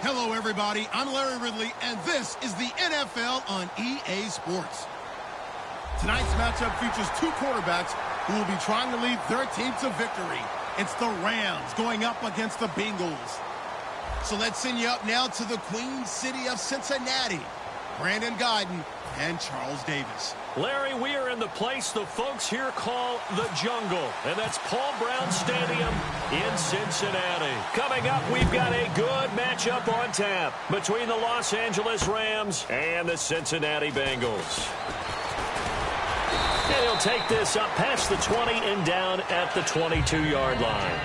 Hello, everybody. I'm Larry Ridley, and this is the NFL on EA Sports. Tonight's matchup features two quarterbacks who will be trying to lead their team to victory. It's the Rams going up against the Bengals. So let's send you up now to the Queen City of Cincinnati. Brandon Guyton and Charles Davis. Larry, we are in the place the folks here call the Jungle, and that's Paul Brown Stadium in Cincinnati. Coming up, we've got a good matchup on tap between the Los Angeles Rams and the Cincinnati Bengals. And he'll take this up past the 20 and down at the 22-yard line.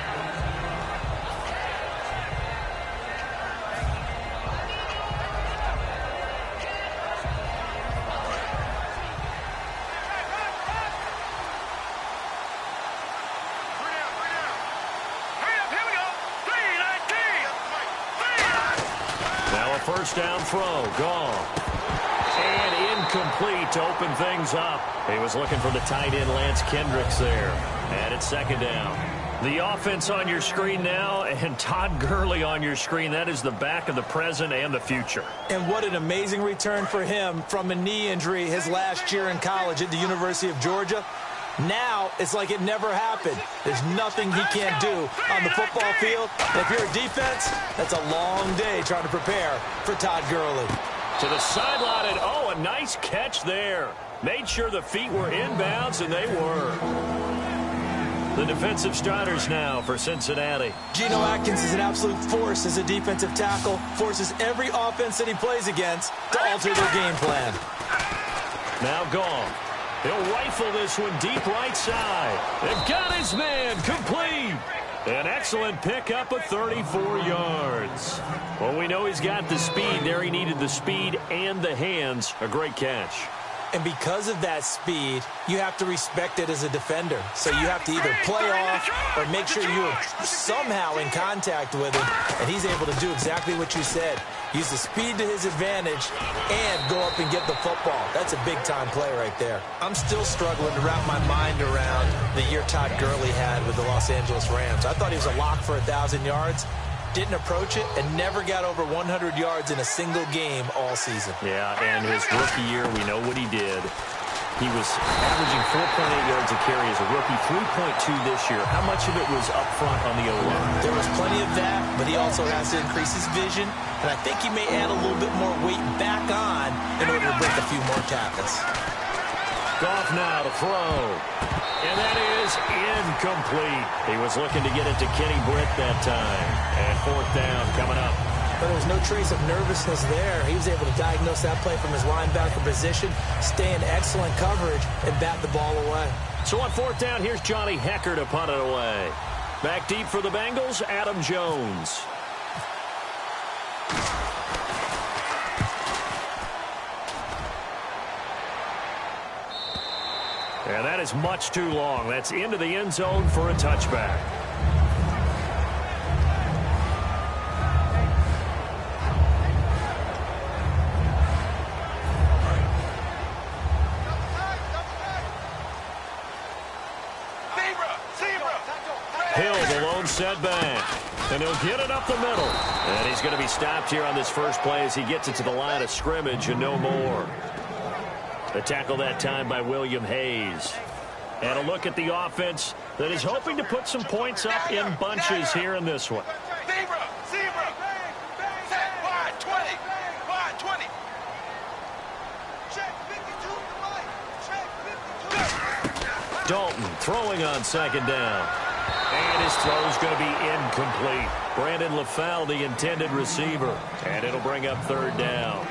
First down throw, gone. And incomplete to open things up. He was looking for the tight end, Lance Kendricks, there. And it's second down. The offense on your screen now, and Todd Gurley on your screen. That is the back of the present and the future. And what an amazing return for him from a knee injury his last year in college at the University of Georgia. Now, it's like it never happened. There's nothing he can't do on the football field. And if you're a defense, that's a long day trying to prepare for Todd Gurley. To the sideline, and oh, a nice catch there. Made sure the feet were inbounds, and they were. The defensive starters now for Cincinnati. Geno Atkins is an absolute force as a defensive tackle. Forces every offense that he plays against to alter their game plan. Now gone. He'll rifle this one deep right side. They've got his man complete. An excellent pickup of 34 yards. Well, we know he's got the speed there. He needed the speed and the hands. A great catch. And because of that speed, you have to respect it as a defender. So you have to either play off or make sure you're somehow in contact with him. And he's able to do exactly what you said. Use the speed to his advantage and go up and get the football. That's a big-time play right there. I'm still struggling to wrap my mind around the year Todd Gurley had with the Los Angeles Rams. I thought he was a lock for 1,000 yards. Didn't approach it, and never got over 100 yards in a single game all season. Yeah, and his rookie year, we know what he did. He was averaging 4.8 yards a carry as a rookie, 3.2 this year. How much of it was up front on the O-line? There was plenty of that, but he also has to increase his vision, and I think he may add a little bit more weight back on in order to break a few more tackles. Goff now to throw. And that is incomplete. He was looking to get it to Kenny Britt that time. And fourth down coming up. But there was no trace of nervousness there. He was able to diagnose that play from his linebacker position, stay in excellent coverage, and bat the ball away. So on fourth down, here's Johnny Hecker to punt it away. Back deep for the Bengals, Adam Jones. And that is much too long. That's into the end zone for a touchback. Hill, the lone setback. And he'll get it up the middle. And he's going to be stopped here on this first play as he gets it to the line of scrimmage and no more. The tackle that time by William Hayes. And a look at the offense that is hoping to put some points up in bunches here in this one. Zebra. Set wide 20. Wide 20. Check 52 to right. Check 52. Dalton throwing on second down. And his throw is going to be incomplete. Brandon LaFell, the intended receiver. And it'll bring up third down.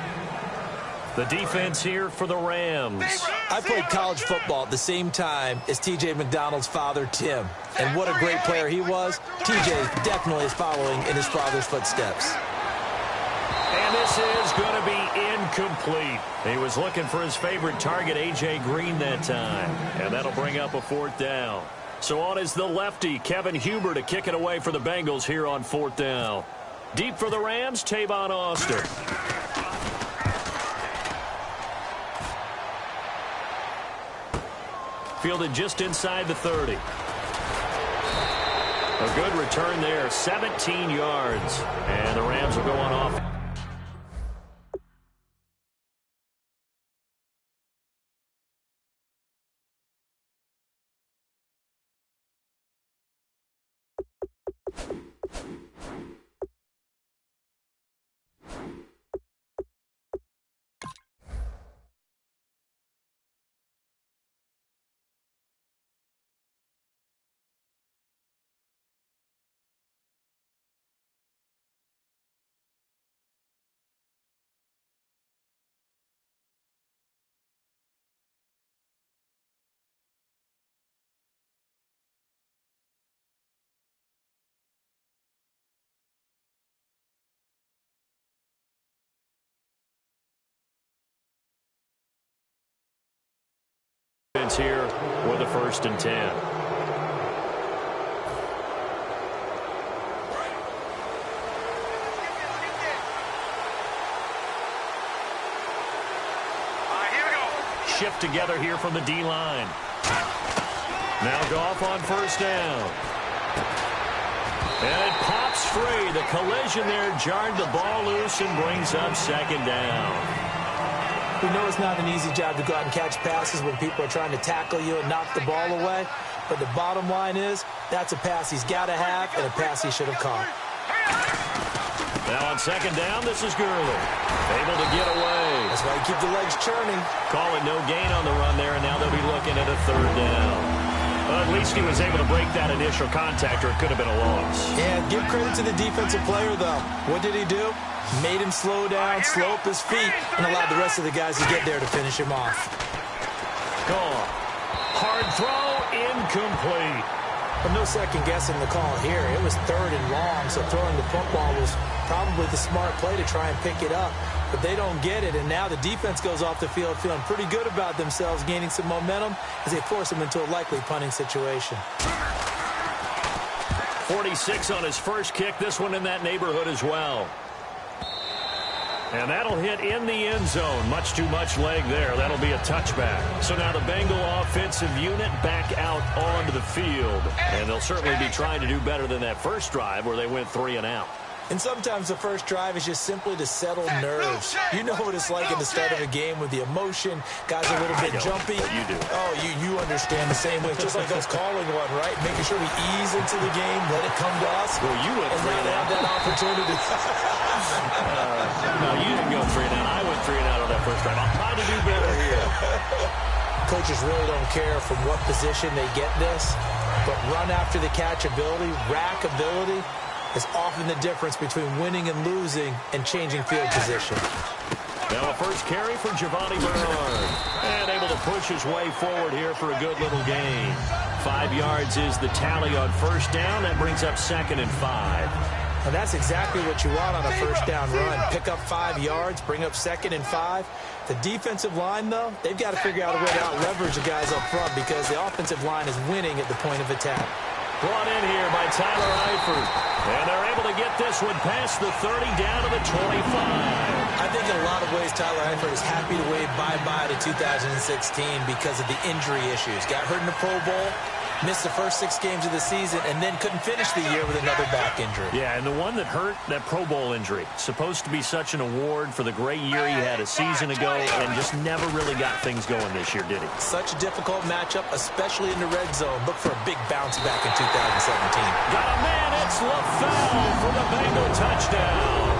The defense here for the Rams. I played college football at the same time as T.J. McDonald's father, Tim. And what a great player he was. T.J. definitely is following in his father's footsteps. And this is going to be incomplete. He was looking for his favorite target, A.J. Green, that time. And that'll bring up a fourth down. So on is the lefty, Kevin Huber, to kick it away for the Bengals here on fourth down. Deep for the Rams, Tavon Austin. Fielded just inside the 30. A good return there, 17 yards. And the Rams are going off. Here with a 1st and 10. Here we go. Shift together here from the D-line. Now Goff on 1st down. And it pops free. The collision there jarred the ball loose and brings up 2nd down. We know it's not an easy job to go out and catch passes when people are trying to tackle you and knock the ball away. But the bottom line is, that's a pass he's got to have and a pass he should have caught. Now on 2nd down, this is Gurley. Able to get away. That's why you keep the legs churning. Call it no gain on the run there, and now they'll be looking at a 3rd down. Well, at least he was able to break that initial contact, or it could have been a loss. Yeah, give credit to the defensive player, though. What did he do? Made him slow down, slow up his feet, and allowed the rest of the guys to get there to finish him off. Gone. Hard throw, incomplete. But no second guessing the call here. It was 3rd and long, so throwing the football was probably the smart play to try and pick it up. But they don't get it, and now the defense goes off the field feeling pretty good about themselves, gaining some momentum as they force them into a likely punting situation. 46 on his first kick, this one in that neighborhood as well. And that'll hit in the end zone. Much too much leg there. That'll be a touchback. So now the Bengal offensive unit back out onto the field. And they'll certainly be trying to do better than that first drive where they went 3 and out. And sometimes the first drive is just simply to settle nerves. You know what it's like at the start of a game with the emotion. Guys are a little bit jumpy. You do. Oh, you understand the same way. Just like us calling one, right? Making sure we ease into the game, let it come to us. Well, you went 3 and out. That opportunity. No, you didn't go 3 and out. I went 3 and out on that first drive. I'll try to do better here. Coaches really don't care from what position they get this, but run after the catch ability, rack ability, is often the difference between winning and losing and changing field position. Now a first carry for Giovanni Bernard. And able to push his way forward here for a good little gain. 5 yards is the tally on 1st down. That brings up 2nd and 5. And that's exactly what you want on a 1st down run. Pick up 5 yards, bring up 2nd and 5. The defensive line, though, they've got to figure out a way to out-leverage the guys up front because the offensive line is winning at the point of attack. Brought in here by Tyler Eifert. And they're able to get this one past the 30 down to the 25. I think in a lot of ways Tyler Eifert is happy to wave bye-bye to 2016 because of the injury issues. Got hurt in the Pro Bowl, missed the first 6 games of the season, and then couldn't finish the year with another back injury. Yeah, and the one that hurt, that Pro Bowl injury, supposed to be such an award for the great year he had a season ago and just never really got things going this year, did he? Such a difficult matchup, especially in the red zone. Look for a big bounce back in 2017. Got a man, it's LaFell for the Bengal touchdown.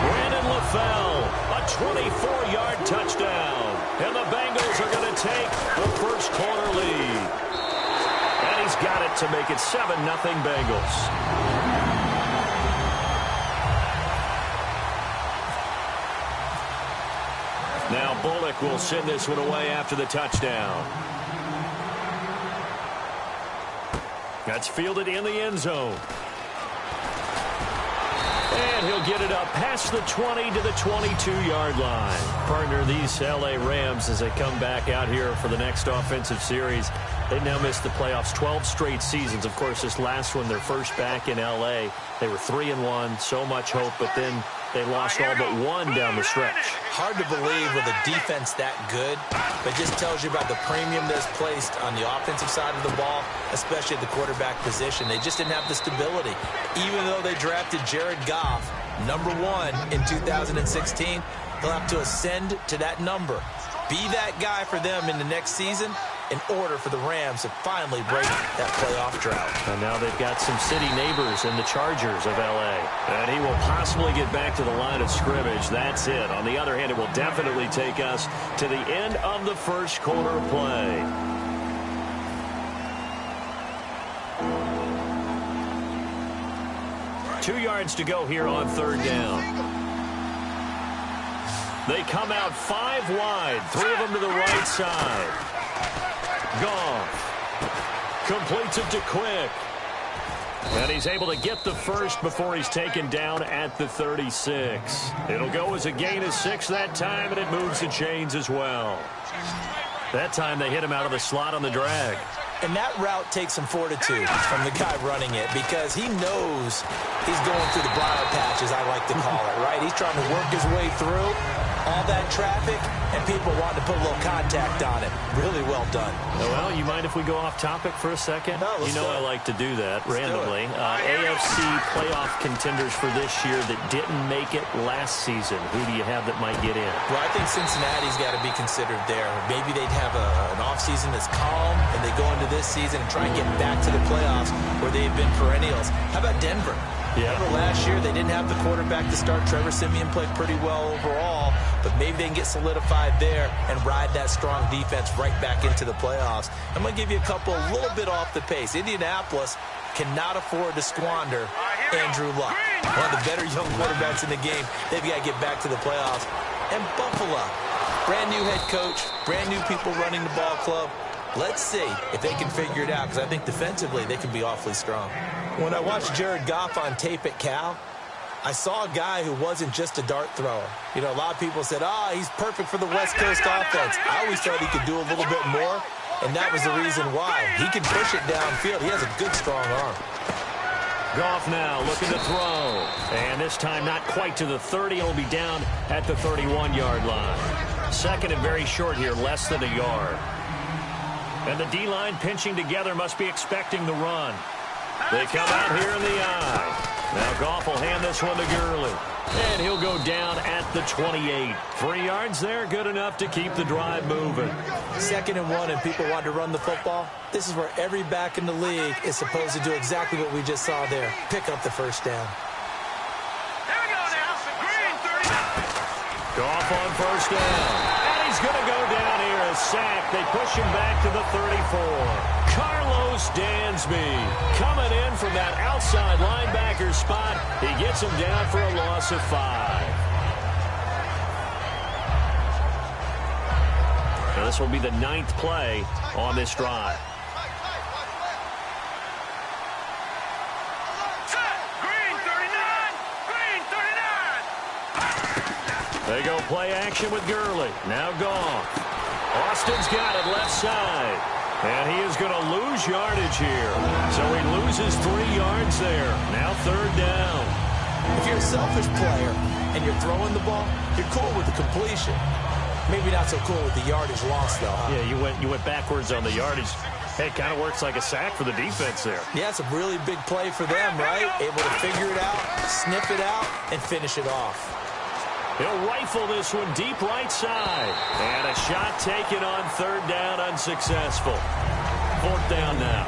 Brandon LaFell, a 24-yard touchdown. And the Bengals are going to take the first quarter lead. And he's got it to make it 7-0 Bengals. Now Bullock will send this one away after the touchdown. That's fielded in the end zone. And he'll get it up past the 20 to the 22-yard line. Partner, these L.A. Rams, as they come back out here for the next offensive series, they now missed the playoffs 12 straight seasons. Of course, this last one, their first back in L.A., they were 3-1, so much hope, but then They lost all but one down the stretch. Hard to believe with a defense that good, but just tells you about the premium that's placed on the offensive side of the ball, especially at the quarterback position. They just didn't have the stability. Even though they drafted Jared Goff, #1 in 2016, he'll have to ascend to that number. Be that guy for them in the next season in order for the Rams to finally break that playoff drought. And now they've got some city neighbors in the Chargers of L.A. And he will possibly get back to the line of scrimmage. That's it. On the other hand, it will definitely take us to the end of the first quarter play. Two yards to go here on third down. They come out 5 wide, 3 of them to the right side. Goff completes it to Quick. And he's able to get the first before he's taken down at the 36. It'll go as a gain of 6 that time, and it moves the chains as well. That time they hit him out of the slot on the drag. And that route takes some fortitude from the guy running it because he knows he's going through the briar patch, as I like to call it, right? He's trying to work his way through all that traffic, and people want to put a little contact on it. Really well done. Well, you mind if we go off topic for a second? No, you know I like to do that randomly. AFC playoff contenders for this year that didn't make it last season. Who do you have that might get in? Well, I think Cincinnati's got to be considered there. Maybe they'd have an offseason that's calm, and they go into this season and try and get back to the playoffs where they've been perennials. How about Denver? Yeah. Remember last year they didn't have the quarterback to start. Trevor Siemian played pretty well overall, but maybe they can get solidified there and ride that strong defense right back into the playoffs. I'm going to give you a couple a little bit off the pace. Indianapolis cannot afford to squander Andrew Luck, one of the better young quarterbacks in the game. They've got to get back to the playoffs. And Buffalo, brand new head coach, brand new people running the ball club. Let's see if they can figure it out, because I think defensively they can be awfully strong. When I watched Jared Goff on tape at Cal, I saw a guy who wasn't just a dart thrower. You know, a lot of people said, he's perfect for the West Coast offense. I always thought he could do a little bit more, and that was the reason why. He can push it downfield. He has a good, strong arm. Goff now looking to throw. And this time not quite to the 30. He'll be down at the 31-yard line. Second and very short here, less than a yard. And the D-line pinching together must be expecting the run. They come out here in the eye. Now Goff will hand this one to Gurley. And he'll go down at the 28. 3 yards there, good enough to keep the drive moving. 2nd and 1, and people want to run the football. This is where every back in the league is supposed to do exactly what we just saw there. Pick up the first down. Goff on first down. And he's going to go down here, a sack. They push him back to the 34. Carlos Dansby coming in from that outside linebacker spot. He gets him down for a loss of 5. Now this will be the 9th play on this drive. They go play action with Gurley. Now Goff. Austin's got it left side. And he is going to lose yardage here. So he loses 3 yards there. Now 3rd down. If you're a selfish player and you're throwing the ball, you're cool with the completion. Maybe not so cool with the yardage loss, though, huh? Yeah, you went backwards on the yardage. Hey, it kind of works like a sack for the defense there. Yeah, it's a really big play for them, right? Able to figure it out, sniff it out, and finish it off. He'll rifle this one deep right side. And a shot taken on 3rd down, unsuccessful. 4th down now.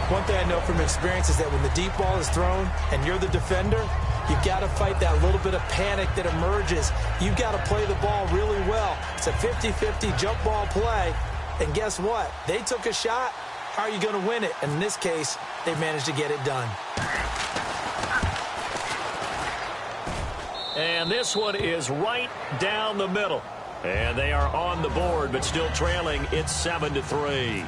One thing I know from experience is that when the deep ball is thrown and you're the defender, you've got to fight that little bit of panic that emerges. You've got to play the ball really well. It's a 50-50 jump ball play. And guess what? They took a shot. How are you going to win it? And in this case, they managed to get it done. And this one is right down the middle. And they are on the board, but still trailing. It's 7-3.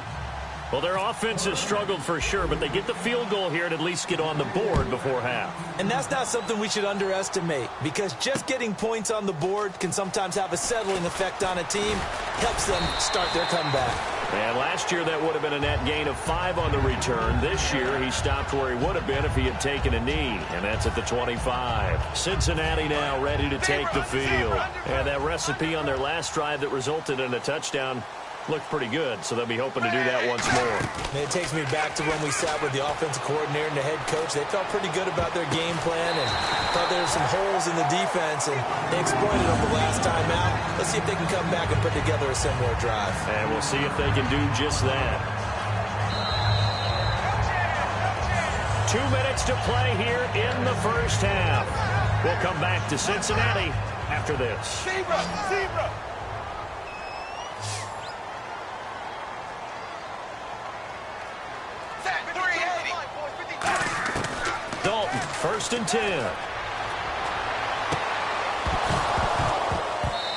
Well, their offense has struggled for sure, but they get the field goal here and at least get on the board before half. And that's not something we should underestimate, because just getting points on the board can sometimes have a settling effect on a team. Helps them start their comeback. And last year, that would have been a net gain of 5 on the return. This year, he stopped where he would have been if he had taken a knee, and that's at the 25. Cincinnati now ready to take the field. And that recipe on their last drive that resulted in a touchdown looked pretty good, so they'll be hoping to do that once more. And it takes me back to when we sat with the offensive coordinator and the head coach. They felt pretty good about their game plan and thought there were some holes in the defense, and they exploited them the last time out. Let's see if they can come back and put together a similar drive. And we'll see if they can do just that. 2 minutes to play here in the first half. We'll come back to Cincinnati after this. Zebra! Dalton, 1st and 10.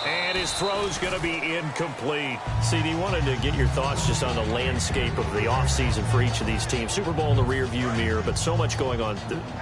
And his throw's going to be incomplete. CD, wanted to get your thoughts just on the landscape of the offseason for each of these teams. Super Bowl in the rearview mirror, but so much going on.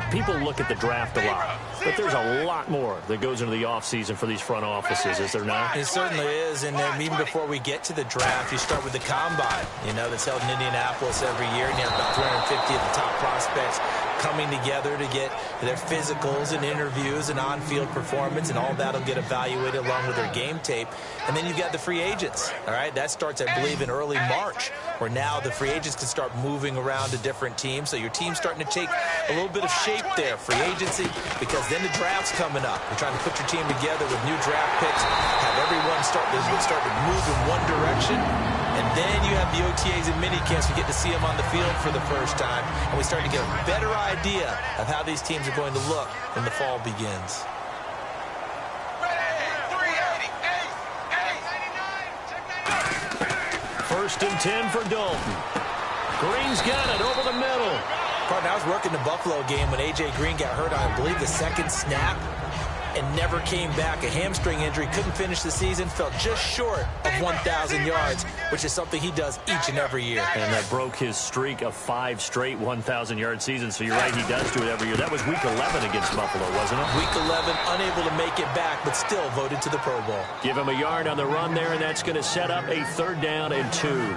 People look at the draft a lot, but there's a lot more that goes into the offseason for these front offices, is there not? It certainly is, and even before we get to the draft, you start with the combine, that's held in Indianapolis every year, and you have about 350 of the top prospects coming together to get their physicals and interviews and on-field performance, and all that will get evaluated along with their game tape. And then you've got the free agents, all right? That starts, I believe, in early March, where now the free agents can start moving around to different teams. So your team's starting to take a little bit of shape there, free agency, because then the draft's coming up. You're trying to put your team together with new draft picks, have everyone start to move in one direction. And then you have the OTAs and minicamps. We get to see them on the field for the first time. And we start to get a better idea of how these teams are going to look when the fall begins. 1st and 10 for Dalton. Green's got it over the middle. Partner, I was working the Buffalo game when A.J. Green got hurt on, I believe, the second snap and never came back. A hamstring injury, couldn't finish the season, fell just short of 1,000 yards, which is something he does each and every year. And that broke his streak of 5 straight 1,000-yard seasons. So you're right, he does do it every year. That was Week 11 against Buffalo, wasn't it? Week 11, unable to make it back, but still voted to the Pro Bowl. Give him a yard on the run there, and that's going to set up a 3rd down and 2.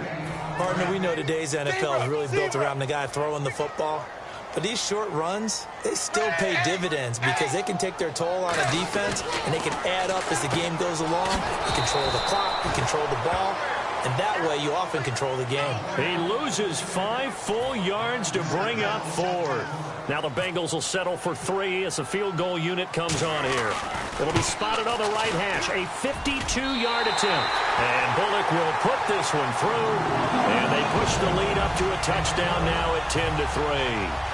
Partner, we know today's NFL is really built around the guy throwing the football. But these short runs, they still pay dividends because they can take their toll on a defense, and they can add up as the game goes along. You control the clock, you control the ball, and that way you often control the game. He loses 5 full yards to bring up 4. Now the Bengals will settle for 3 as the field goal unit comes on here. It'll be spotted on the right hash, a 52-yard attempt. And Bullock will put this one through, and they push the lead up to a touchdown now at 10-3.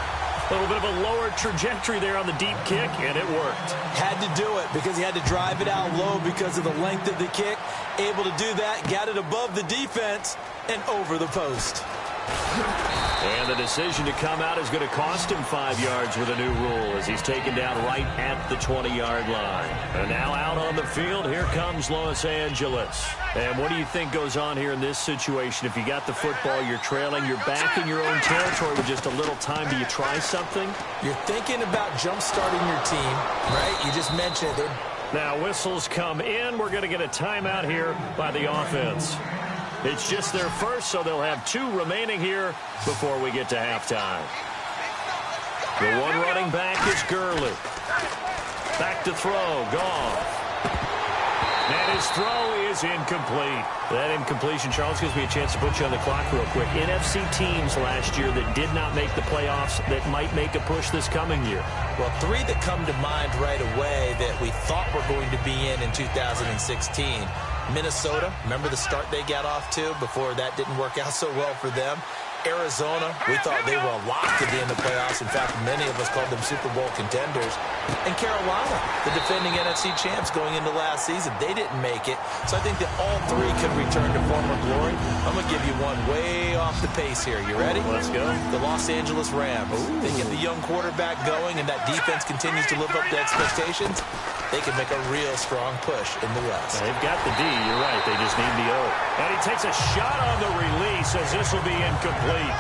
A little bit of a lower trajectory there on the deep kick, and it worked. Had to do it because he had to drive it out low because of the length of the kick. Able to do that, got it above the defense and over the post. And the decision to come out is going to cost him 5 yards with a new rule as he's taken down right at the 20-yard line. And now out on the field, here comes Los Angeles. And what do you think goes on here in this situation? If you got the football, you're trailing, you're back in your own territory with just a little time. Do you try something? You're thinking about jump-starting your team, right? You just mentioned it. Now whistles come in. We're going to get a timeout here by the offense. It's just their first, so they'll have 2 remaining here before we get to halftime. The one running back is Gurley. Back to throw, Goff. And his throw is incomplete. That incompletion, Charles, gives me a chance to put you on the clock real quick. NFC teams last year that did not make the playoffs that might make a push this coming year. Well, 3 that come to mind right away that we thought were going to be in 2016. Minnesota, remember the start they got off to before that didn't work out so well for them. Arizona, we thought they were a lock to be in the playoffs. In fact, many of us called them Super Bowl contenders. And Carolina, the defending NFC champs going into last season, they didn't make it. So I think that all 3 could return to former glory. I'm going to give you one way off the pace here. You ready? Let's go. The Los Angeles Rams. Ooh. They get the young quarterback going, and that defense continues to live up to expectations. They can make a real strong push in the West. They've got the D. You're right. They just need the O. And he takes a shot on the release as this will be incomplete.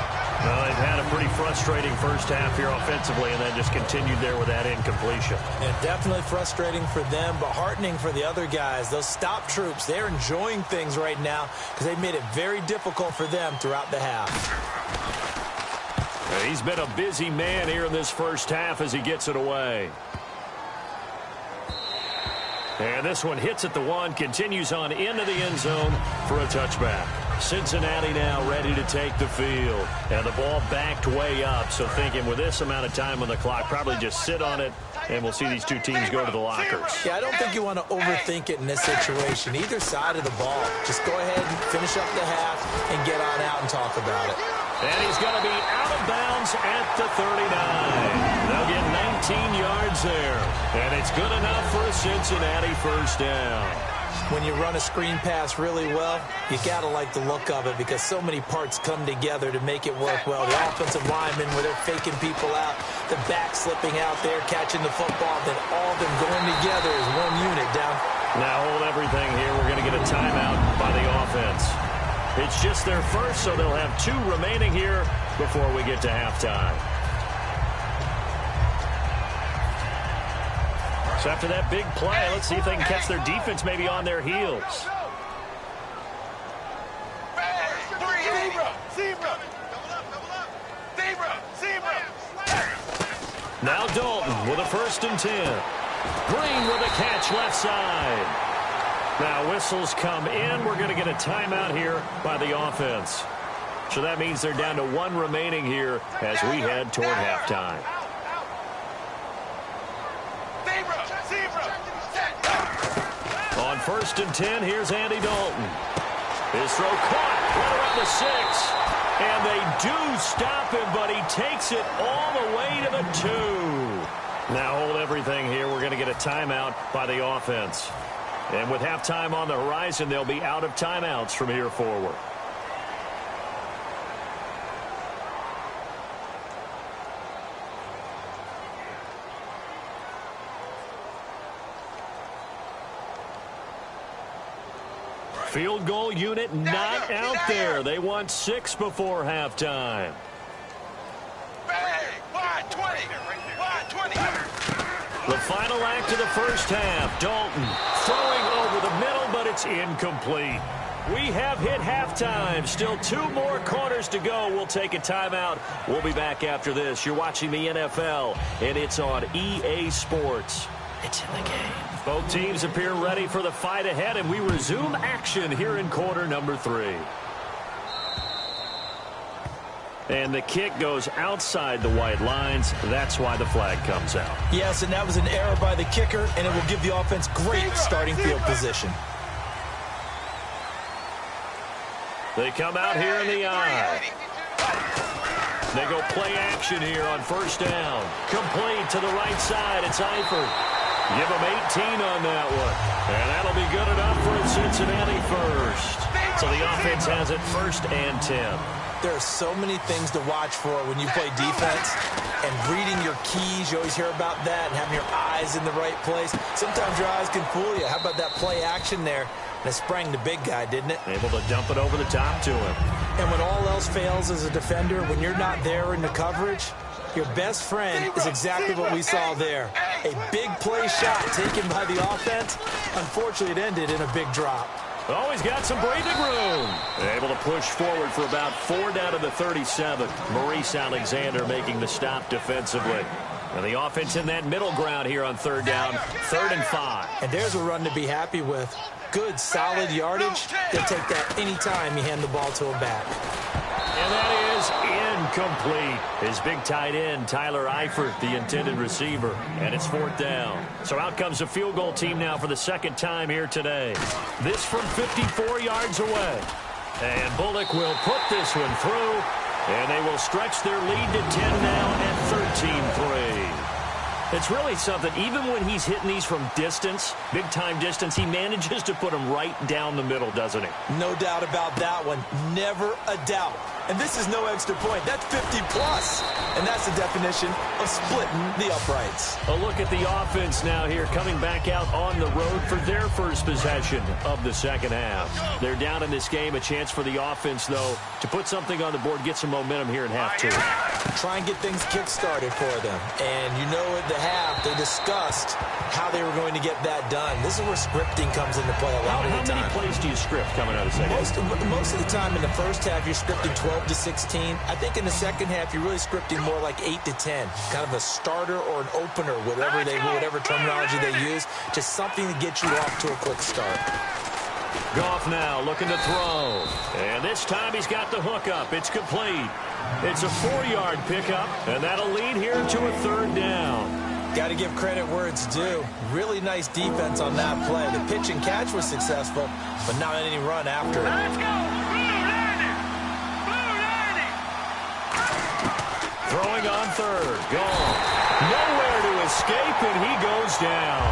Well, they've had a pretty frustrating first half here offensively, and then just continued there with that incompletion. And definitely frustrating for them, but heartening for the other guys. Those stop troops, they're enjoying things right now because they've made it very difficult for them throughout the half. He's been a busy man here in this first half as he gets it away. And this one hits at the one, continues on into the end zone for a touchback. Cincinnati now ready to take the field. And the ball backed way up, so thinking with this amount of time on the clock, probably just sit on it, and we'll see these two teams go to the lockers. Yeah, I don't think you want to overthink it in this situation. Either side of the ball. Just go ahead and finish up the half and get on out and talk about it. And he's going to be out of bounds at the 39. They'll get 19 yards there. And it's good enough for a Cincinnati first down. When you run a screen pass really well, you got to like the look of it because so many parts come together to make it work well. The offensive linemen where they're faking people out, the back slipping out there, catching the football, then all of them going together as one unit down. Now hold everything here. We're going to get a timeout by the offense. It's just their first, so they'll have 2 remaining here before we get to halftime. So after that big play, let's see if they can catch their defense maybe on their heels. Now Dalton with a 1st and 10. Green with a catch left side. Now whistles come in. We're going to get a timeout here by the offense. So that means they're down to 1 remaining here as we head toward halftime. On 1st and 10, here's Andy Dalton. His throw caught right around the 6. And they do stop him, but he takes it all the way to the 2. Now hold everything here. We're going to get a timeout by the offense. And with halftime on the horizon, they'll be out of timeouts from here forward. Field goal unit not out there. They want 6 before halftime. The final act of the first half. Dalton throwing over the middle, but it's incomplete. We have hit halftime. Still 2 more quarters to go. We'll take a timeout. We'll be back after this. You're watching the NFL, and it's on EA Sports. It's in the game. Both teams appear ready for the fight ahead, and we resume action here in quarter number 3. And the kick goes outside the white lines. That's why the flag comes out. Yes, and that was an error by the kicker, and it will give the offense great starting field position. They come out here in the eye. They go play action here on 1st down. Complete to the right side. It's Eifert. Give him 18 on that one. And that'll be good enough for a Cincinnati first. So the offense has it 1st and 10. There are so many things to watch for when you play defense, and reading your keys, you always hear about that, and having your eyes in the right place. Sometimes your eyes can fool you. How about that play action there? And it sprang the big guy, didn't it? Able to dump it over the top to him. And when all else fails as a defender, when you're not there in the coverage, your best friend is exactly what we saw there. A big play shot taken by the offense. Unfortunately, it ended in a big drop. Oh, he's got some breathing room. Able to push forward for about 4 down to the 37. Maurice Alexander making the stop defensively. And the offense in that middle ground here on 3rd down, 3rd and 5. And there's a run to be happy with. Good, solid yardage. They'll take that anytime you hand the ball to a back. And that is incomplete. His big tight end, Tyler Eifert, the intended receiver. And it's 4th down. So out comes the field goal team now for the 2nd time here today. This from 54 yards away. And Bullock will put this one through. And they will stretch their lead to 10 now at 13-3. It's really something. Even when he's hitting these from distance, big-time distance, he manages to put them right down the middle, doesn't he? No doubt about that one. Never a doubt. And this is no extra point. That's 50-plus. And that's the definition of splitting the uprights. A look at the offense now here, coming back out on the road for their first possession of the second half. They're down in this game. A chance for the offense, though, to put something on the board, get some momentum here in half two. Try and get things kick-started for them. And you know at the half, they discussed how they were going to get that done. This is where scripting comes into play a lot of the time. How many plays do you script coming out of second half? Most of the time in the first half, you're scripting 12 to 16. I think in the second half, you're really scripting more like 8 to 10. Kind of a starter or an opener, whatever terminology they use. Just something to get you off to a quick start. Goff now looking to throw. And this time he's got the hook up. It's complete. It's a 4-yard pickup, and that'll lead here to a third down. Got to give credit where it's due. Really nice defense on that play. The pitch and catch was successful, but not any run after it. Let's go. Throwing on third. Gone. Nowhere to escape, and he goes down.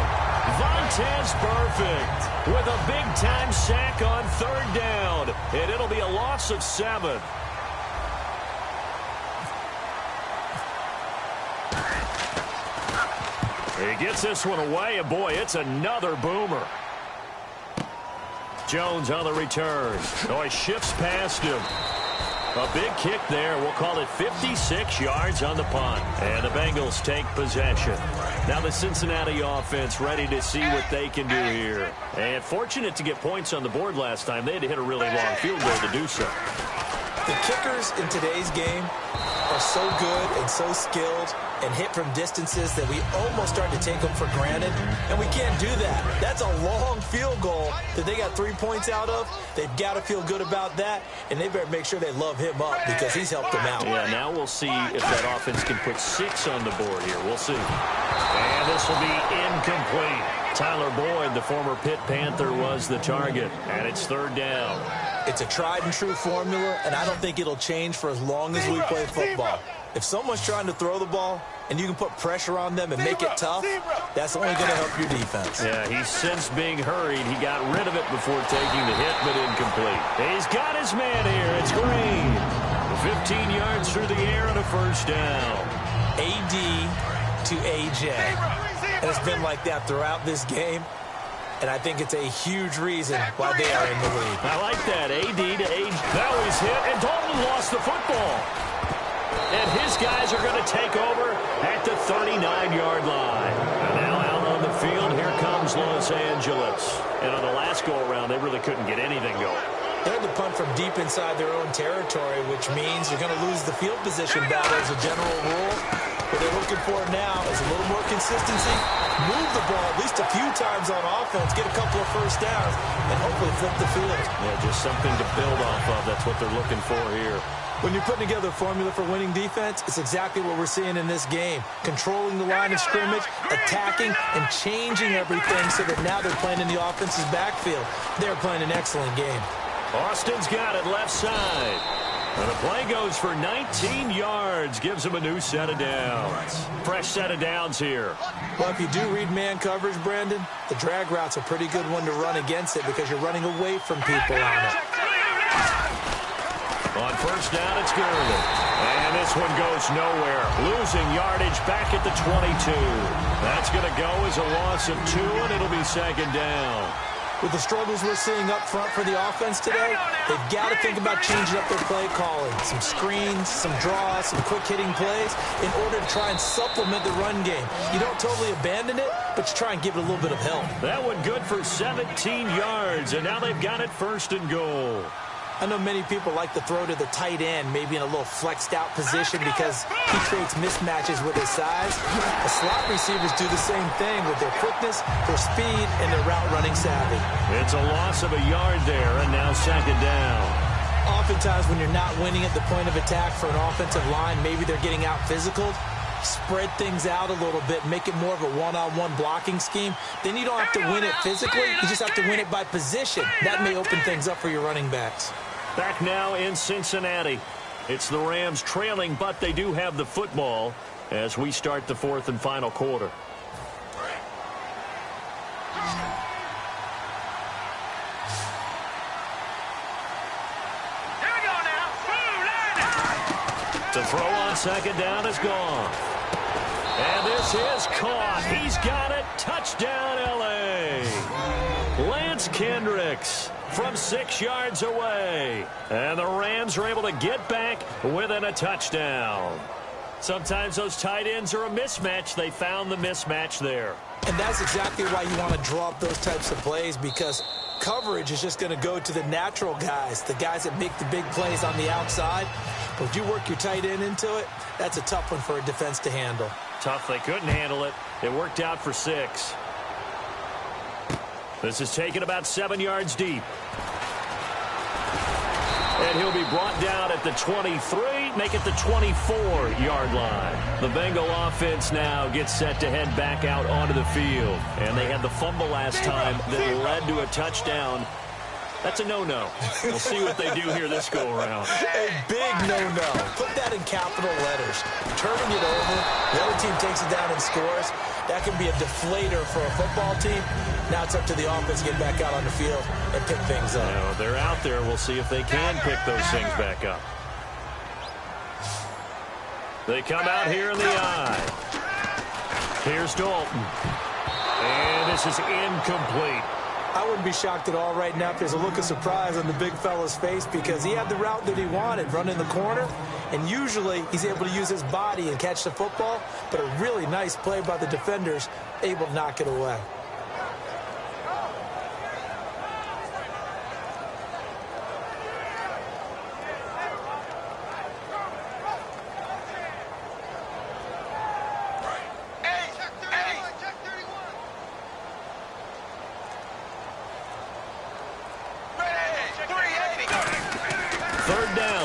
Vontaze Burfict with a big-time sack on third down, and it'll be a loss of 7. He gets this one away, and boy, it's another boomer. Jones on the return. Oh, he shifts past him. A big kick there. We'll call it 56 yards on the punt. And the Bengals take possession. Now the Cincinnati offense ready to see what they can do here. And fortunate to get points on the board last time. They had to hit a really long field goal to do so. The kickers in today's game are so good and so skilled and hit from distances that we almost start to take them for granted, and we can't do that. That's a long field goal that they got 3 points out of. They've got to feel good about that, and they better make sure they love him up because he's helped them out. Yeah, now we'll see if that offense can put 6 on the board here. We'll see. And this will be incomplete. Tyler Boyd, the former Pitt Panther, was the target, and it's third down. It's a tried-and-true formula, and I don't think it'll change for as long as we play football. If someone's trying to throw the ball and you can put pressure on them and make it tough, that's only going to help your defense. Yeah, he's since being hurried. He got rid of it before taking the hit, but incomplete. He's got his man here. It's Green. 15 yards through the air and a first down. AD to AJ. And it's been like that throughout this game. And I think it's a huge reason why they are in the lead. I like that. AD to AJ. Now he's hit, and Dalton lost the football. And his guys are going to take over at the 39-yard line. And now out on the field, here comes Los Angeles. And on the last go-around, they really couldn't get anything going. They had to punt from deep inside their own territory, which means you're going to lose the field position battle as a general rule. What they're looking for now is a little more consistency, move the ball at least a few times on offense, get a couple of first downs, and hopefully flip the field. Yeah, just something to build off of. That's what they're looking for here. When you're putting together a formula for winning defense, it's exactly what we're seeing in this game. Controlling the line of scrimmage, attacking, and changing everything so that now they're playing in the offense's backfield. They're playing an excellent game. Austin's got it left side. And the play goes for 19 yards. Gives him a new set of downs. Fresh set of downs here. Well, if you do read man coverage, Brandon, the drag route's a pretty good one to run against it because you're running away from people on it. On first down, it's Gurley. And this one goes nowhere. Losing yardage back at the 22. That's going to go as a loss of 2, and it'll be second down. With the struggles we're seeing up front for the offense today, they've got to think about changing up their play calling. Some screens, some draws, some quick-hitting plays in order to try and supplement the run game. You don't totally abandon it, but you try and give it a little bit of help. That one good for 17 yards, and now they've got it first and goal. I know many people like to throw to the tight end, maybe in a little flexed-out position because he creates mismatches with his size. The slot receivers do the same thing with their quickness, their speed, and their route-running savvy. It's a loss of a yard there, and now second down. Oftentimes when you're not winning at the point of attack for an offensive line, maybe they're getting out physical, spread things out a little bit, make it more of a one-on-one blocking scheme. Then you don't have to win it physically. You just have to win it by position. That may open things up for your running backs. Back now in Cincinnati. It's the Rams trailing, but they do have the football as we start the fourth and final quarter. Here we go now. To throw on on second down is gone. And this is caught. He's got it. Touchdown, L.A. Lance Kendricks from 6 yards away. And the Rams are able to get back within a touchdown. Sometimes those tight ends are a mismatch. They found the mismatch there. And that's exactly why you want to draw up those types of plays, because coverage is just going to go to the natural guys, the guys that make the big plays on the outside. But if you work your tight end into it, that's a tough one for a defense to handle. Tough. They couldn't handle it. It worked out for 6. This is taken about 7 yards deep. And he'll be brought down at the 23, make it the 24-yard line. The Bengal offense now gets set to head back out onto the field. And they had the fumble last time that led to a touchdown. That's a no-no. We'll see what they do here this go-around. A big no-no. Put that in capital letters. Turning it over, the other team takes it down and scores. That can be a deflator for a football team. Now it's up to the offense to get back out on the field and pick things up. Now, they're out there. We'll see if they can pick those things back up. They come out here in the eye. Here's Dalton. And this is incomplete. I wouldn't be shocked at all right now if there's a look of surprise on the big fella's face, because he had the route that he wanted, running the corner, and usually he's able to use his body and catch the football, but a really nice play by the defenders, able to knock it away.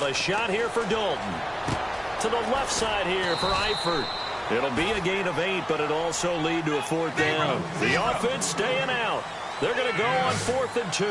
A shot here for Dalton. To the left side here for Eifert. It'll be a gain of 8, but it'll also lead to a 4th down. The offense staying out. They're going to go on 4th and 2.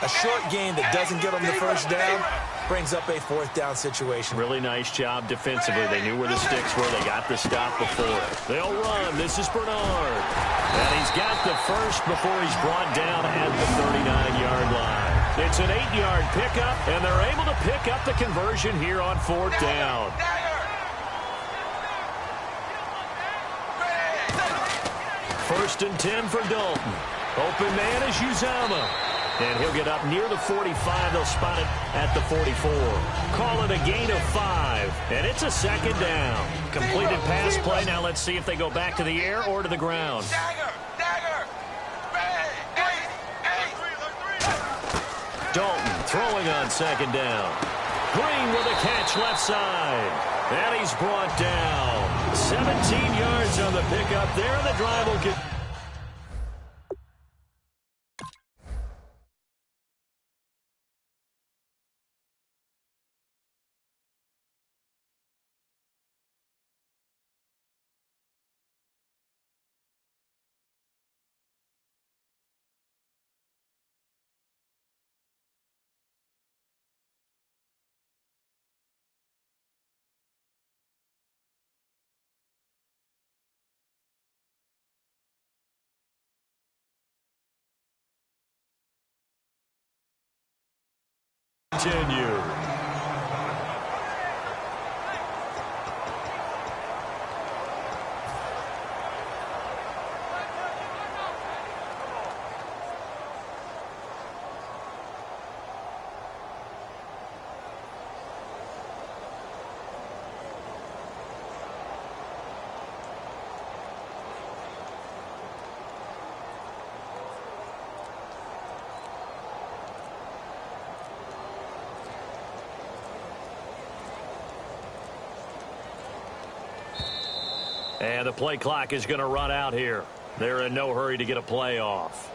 A short gain that doesn't get them the first down brings up a 4th down situation. Really nice job defensively. They knew where the sticks were. They got the stop before. They'll run. This is Bernard. And he's got the first before he's brought down at the 39-yard line. It's an 8-yard pickup, and they're able to pick up the conversion here on 4th down. First and 10 for Dalton. Open man is Uzama. And he'll get up near the 45. They'll spot it at the 44. Call it a gain of 5. And it's a 2nd down. Completed pass play. Now let's see if they go back to the air or to the ground. Dalton throwing on 2nd down. Green with a catch left side. And he's brought down. 17 yards on the pickup there. And the drive will get... Continue. And the play clock is going to run out here. They're in no hurry to get a play off.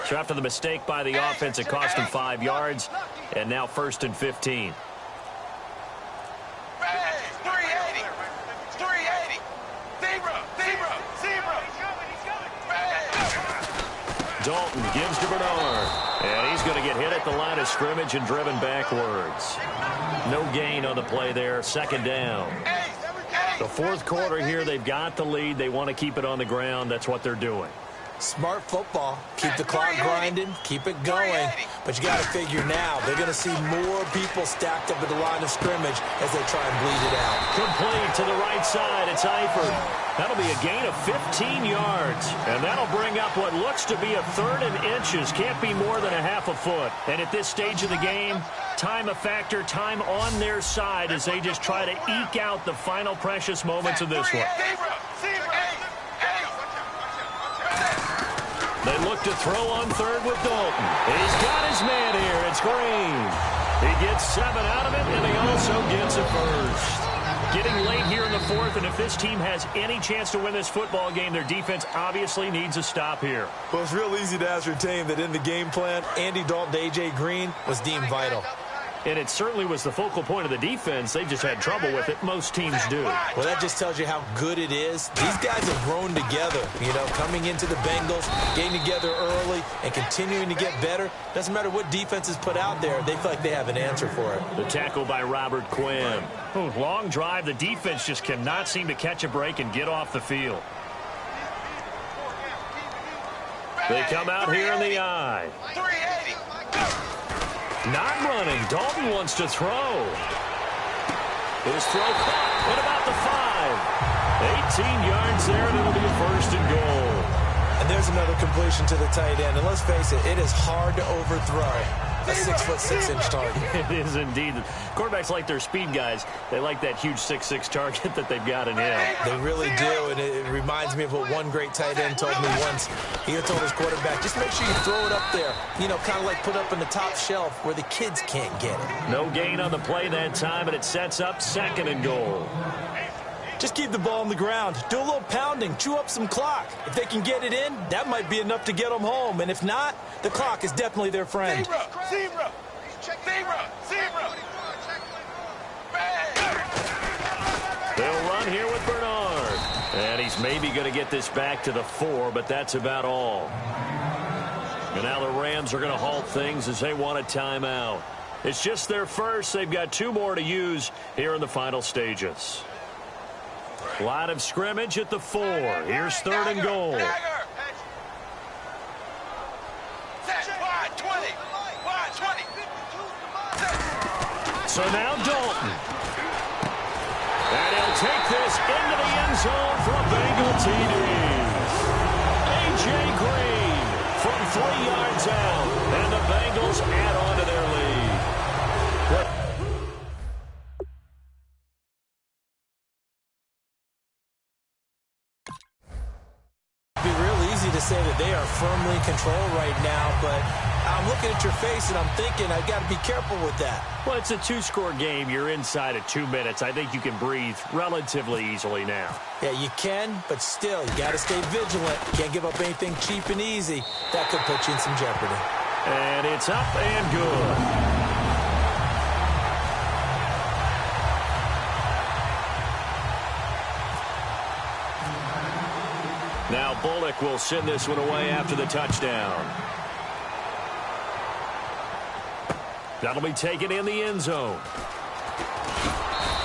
So after the mistake by the offense, it cost him 5 yards, and now 1st and 15. 380. 380. Zebra. Dalton gives to Bernard, and he's going to get hit at the line of scrimmage and driven backwards. No gain on the play there, 2nd down. The 4th quarter here, they've got the lead. They want to keep it on the ground. That's what they're doing. Smart football. Keep the clock grinding. Keep it going. But you got to figure now, they're going to see more people stacked up at the line of scrimmage as they try and bleed it out. Complete to the right side. It's Eifert. That'll be a gain of 15 yards. And that'll bring up what looks to be a 3rd and inches. Can't be more than a half a foot. And at this stage of the game, time a factor, time on their side as they just try to eke out the final precious moments of this one. They look to throw on 3rd with Dalton. He's got his man here. It's Green. He gets 7 out of it, and he also gets a 1st. Getting late here in the 4th, and if this team has any chance to win this football game, their defense obviously needs a stop here. Well, it's real easy to ascertain that in the game plan, Andy Dalton to A.J. Green was deemed vital. And it certainly was the focal point of the defense. They just had trouble with it. Most teams do. Well, that just tells you how good it is. These guys have grown together, coming into the Bengals, getting together early, and continuing to get better. Doesn't matter what defense is put out there. They feel like they have an answer for it. The tackle by Robert Quinn. Long drive. The defense just cannot seem to catch a break and get off the field. They come out here in the eye. 380. Not running. Dalton wants to throw. His throw caught at about the 5. 18 yards there, and it'll be a 1st and goal. And there's another completion to the tight end. And let's face it, it is hard to overthrow a 6'6" target. It is indeed. Quarterbacks like their speed guys. They like that huge 6'6" target that they've got in him. They really do, and it reminds me of what one great tight end told me once. He had told his quarterback, just make sure you throw it up there. Kind of like put up in the top shelf where the kids can't get it. No gain on the play that time, and it sets up 2nd and goal. Just keep the ball on the ground. Do a little pounding. Chew up some clock. If they can get it in, that might be enough to get them home. And if not, the clock is definitely their friend. Zebra. They'll run here with Bernard. And he's maybe going to get this back to the 4, but that's about all. And now the Rams are going to halt things as they want a timeout. It's just their first. They've got 2 more to use here in the final stages. Line of scrimmage at the 4. Here's 3rd and goal. Wide 20. So now Dalton. And he'll take this into the end zone for a Bengal TD. A.J. Green from 3 yards out. And the Bengals add on to their lead. It'd be real easy to say that they are firmly in control right now, but I'm looking at your face and I'm thinking I've got to be careful with that. Well, it's a 2-score game. You're inside of 2 minutes. I think you can breathe relatively easily now. Yeah, you can, but still, you got to stay vigilant. Can't give up anything cheap and easy. That could put you in some jeopardy. And it's up and good. Now Bullock will send this one away after the touchdown. That'll be taken in the end zone.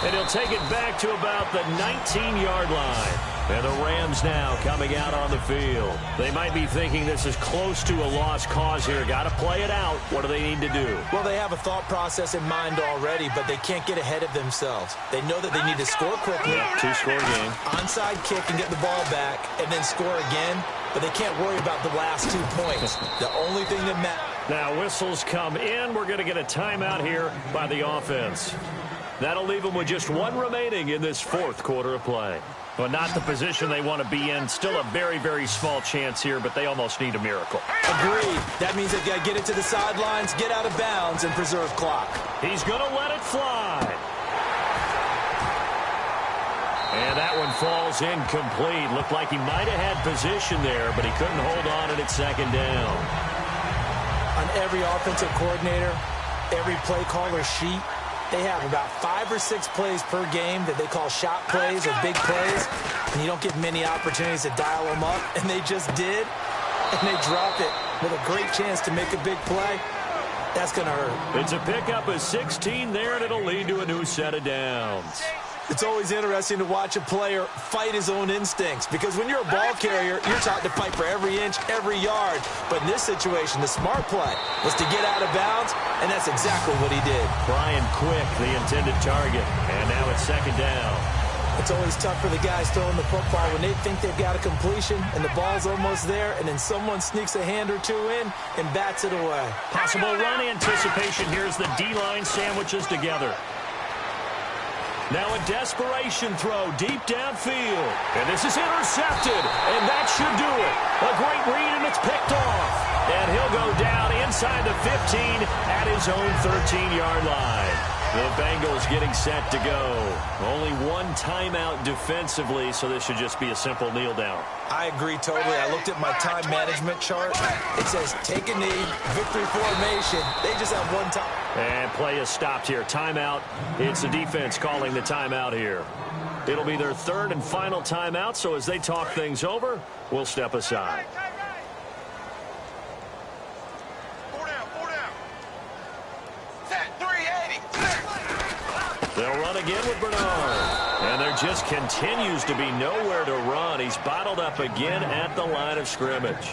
And he'll take it back to about the 19-yard line. And the Rams now coming out on the field. They might be thinking this is close to a lost cause here. Got to play it out. What do they need to do? Well, they have a thought process in mind already, but they can't get ahead of themselves. They know that they need to score quickly. 2-score game. Onside kick and get the ball back and then score again, but they can't worry about the last 2 points. The only thing that matters. Now whistles come in. We're going to get a timeout here by the offense. That'll leave them with just 1 remaining in this 4th quarter of play. Well, not the position they want to be in. Still a very, very small chance here, but they almost need a miracle. Agreed. That means they've got to get it to the sidelines, get out of bounds, and preserve clock. He's going to let it fly. And that one falls incomplete. Looked like he might have had position there, but he couldn't hold on, and it's 2nd down. every offensive coordinator, every play caller sheet, they have about 5 or 6 plays per game that they call shot plays or big plays, and you don't get many opportunities to dial them up, and they just did, and they drop it with a great chance to make a big play. That's going to hurt. It's a pickup of 16 there, and it'll lead to a new set of downs. It's always interesting to watch a player fight his own instincts, because when you're a ball carrier, you're taught to fight for every inch, every yard. But in this situation, the smart play was to get out of bounds, and that's exactly what he did. Brian Quick, the intended target, and now it's second down. It's always tough for the guys throwing the football when they think they've got a completion and the ball's almost there, and then someone sneaks a hand or two in and bats it away. Possible run anticipation. Here's the D-line sandwiches together. Now a desperation throw deep downfield. And this is intercepted, and that should do it. A great read, and it's picked off. And he'll go down inside the 15 at his own 13-yard line. The Bengals getting set to go. Only one timeout defensively, so this should just be a simple kneel down. I agree totally. I looked at my time management chart. It says take a knee, victory formation. They just have one time. And play is stopped here. Timeout. It's the defense calling the timeout here. It'll be their third and final timeout, so as they talk things over, we'll step aside. They'll run again with Bernard. And there just continues to be nowhere to run. He's bottled up again at the line of scrimmage.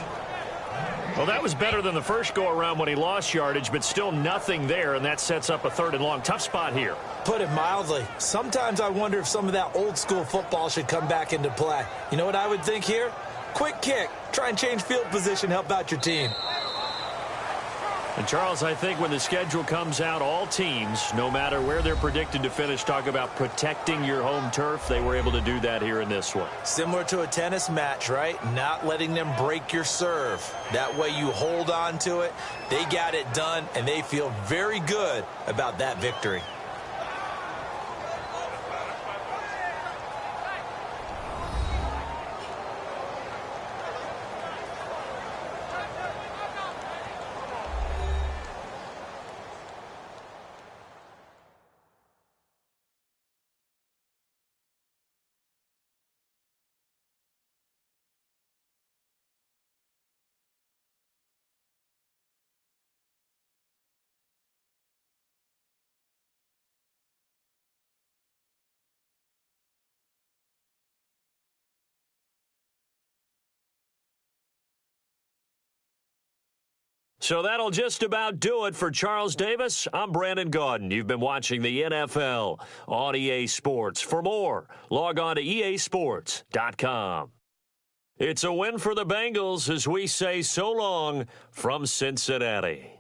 Well, that was better than the first go-around when he lost yardage, but still nothing there, and that sets up a third and long. Tough spot here. Put it mildly. Sometimes I wonder if some of that old-school football should come back into play. You know what I would think here? Quick kick. Try and change field position, help out your team. And, Charles, I think when the schedule comes out, all teams, no matter where they're predicted to finish, talk about protecting your home turf. They were able to do that here in this one. Similar to a tennis match, right? Not letting them break your serve. That way you hold on to it. They got it done, and they feel very good about that victory. So that'll just about do it for Charles Davis. I'm Brandon Gaudin. You've been watching the NFL on EA Sports. For more, log on to easports.com. It's a win for the Bengals as we say so long from Cincinnati.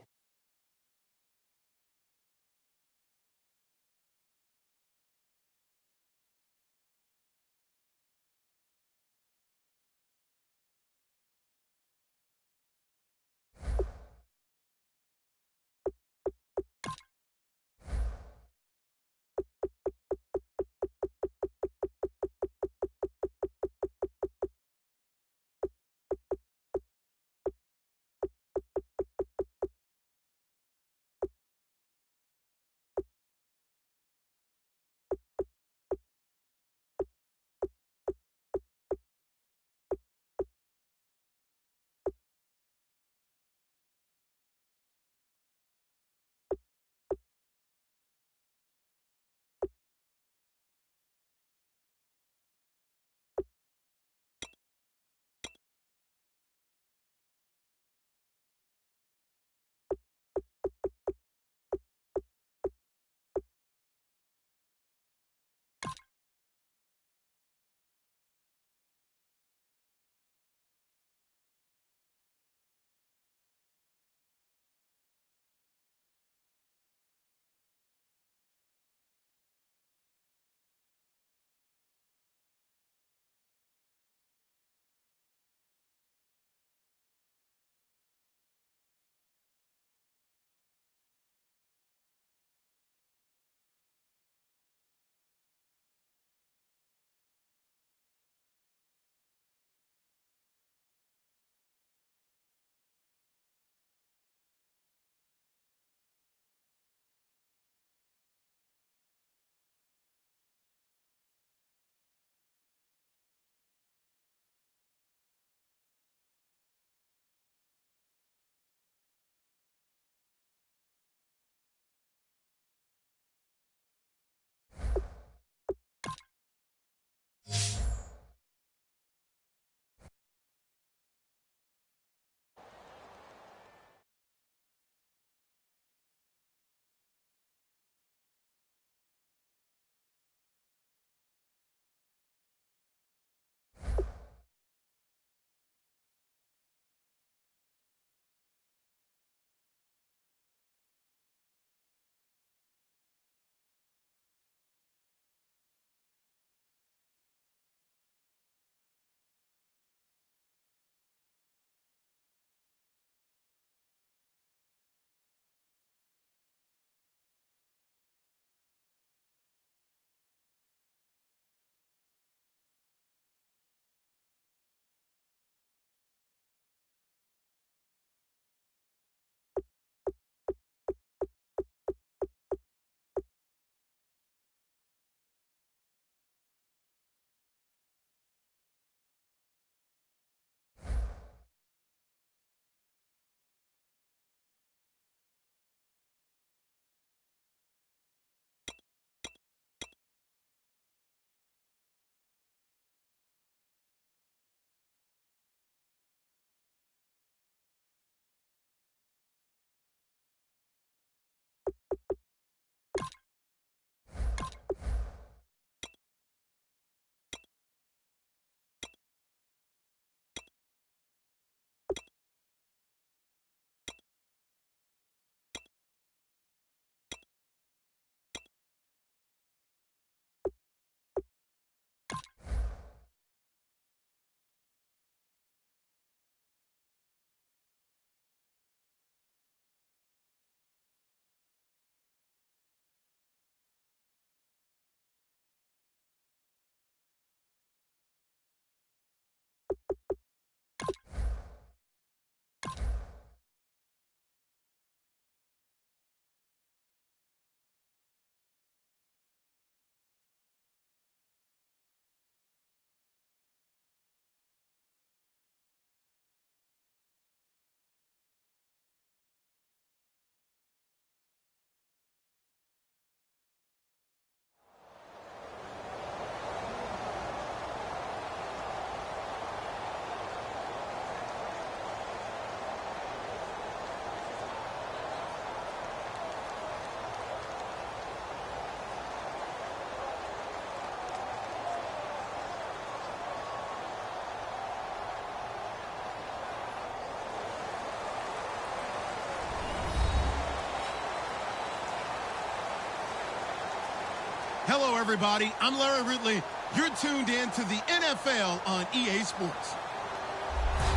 Hello, everybody. I'm Larry Ridley. You're tuned in to the NFL on EA Sports.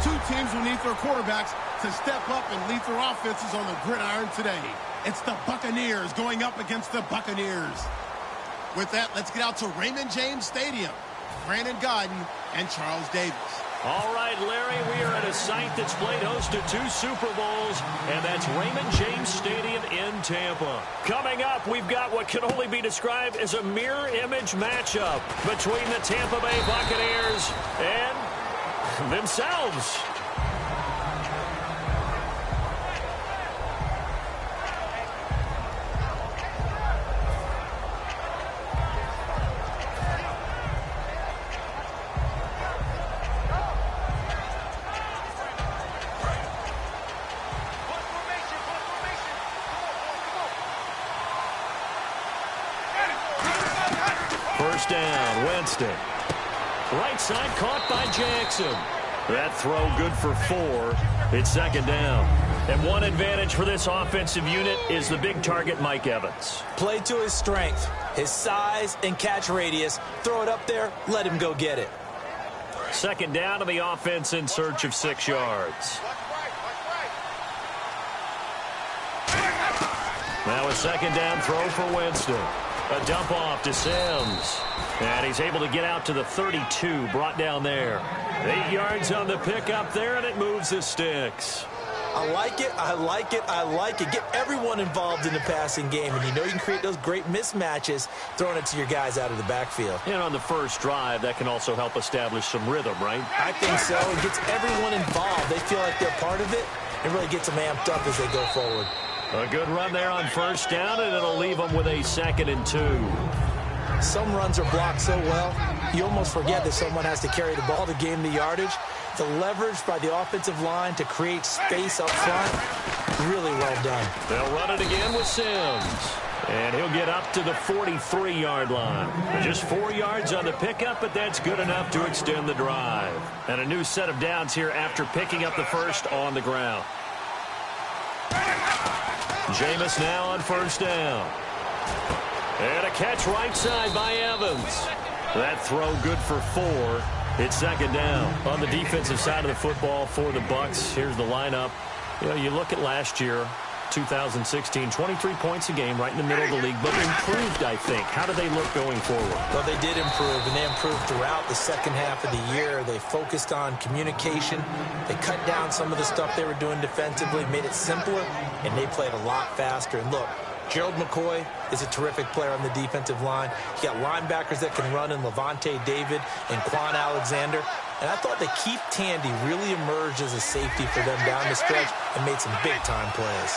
Two teams will need their quarterbacks to step up and lead their offenses on the gridiron today. It's the Buccaneers going up against the Buccaneers. With that, let's get out to Raymond James Stadium. Brandon Godden and Charles Davis. All right, Larry, we are at a site that's played host to 2 Super Bowls, and that's Raymond James Stadium in Tampa. Coming up, we've got what can only be described as a mirror image matchup between the Tampa Bay Buccaneers and themselves. First down, Winston. Right side caught by Jackson. That throw good for 4. It's second down. And one advantage for this offensive unit is the big target, Mike Evans. Play to his strength, his size and catch radius. Throw it up there, let him go get it. Second down to the offense in search of 6 yards. Now a second down throw for Winston. A dump off to Sims. And he's able to get out to the 32, brought down there. 8 yards on the pickup there, and it moves the sticks. I like it, I like it, I like it. Get everyone involved in the passing game, and you know you can create those great mismatches throwing it to your guys out of the backfield. And on the first drive, that can also help establish some rhythm, right? I think so. It gets everyone involved. They feel like they're part of it. It really gets them amped up as they go forward. A good run there on first down, and it'll leave them with a 2nd and 2. Some runs are blocked so well, you almost forget that someone has to carry the ball to gain the yardage. The leverage by the offensive line to create space up front, really well done. They'll run it again with Sims. And he'll get up to the 43-yard line. Just 4 yards on the pickup, but that's good enough to extend the drive. And a new set of downs here after picking up the first on the ground. Jameis now on first down. And a catch right side by Evans. That throw good for 4. It's second down. On the defensive side of the football for the Bucs, here's the lineup. You know, you look at last year, 2016, 23 points a game right in the middle of the league, but improved, I think. How do they look going forward? Well, they did improve, and they improved throughout the second half of the year. They focused on communication. They cut down some of the stuff they were doing defensively, made it simpler, and they played a lot faster. And look, Gerald McCoy is a terrific player on the defensive line. You got linebackers that can run in Levante David and Quan Alexander. And I thought that Keith Tandy really emerged as a safety for them down the stretch and made some big-time plays.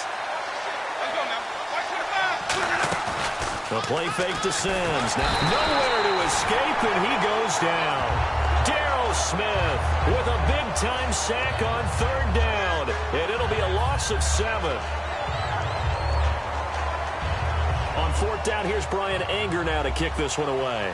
A play fake to Sims. Now nowhere to escape, and he goes down. Darryl Smith with a big-time sack on third down. And it'll be a loss of 7. On fourth down, here's Brian Anger now to kick this one away.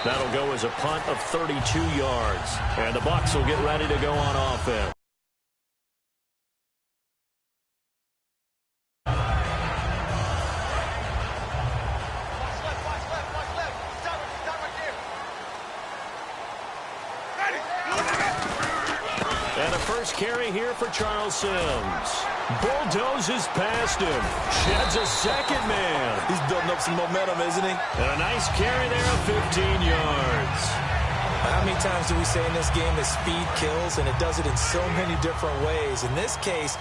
That'll go as a punt of 32 yards. And the Bucs will get ready to go on offense. And a first carry here for Charles Sims. Bulldozes past him. Sheds a second man. He's building up some momentum, isn't he? And a nice carry there of 15 yards. How many times do we say in this game that speed kills, and it does it in so many different ways? In this case,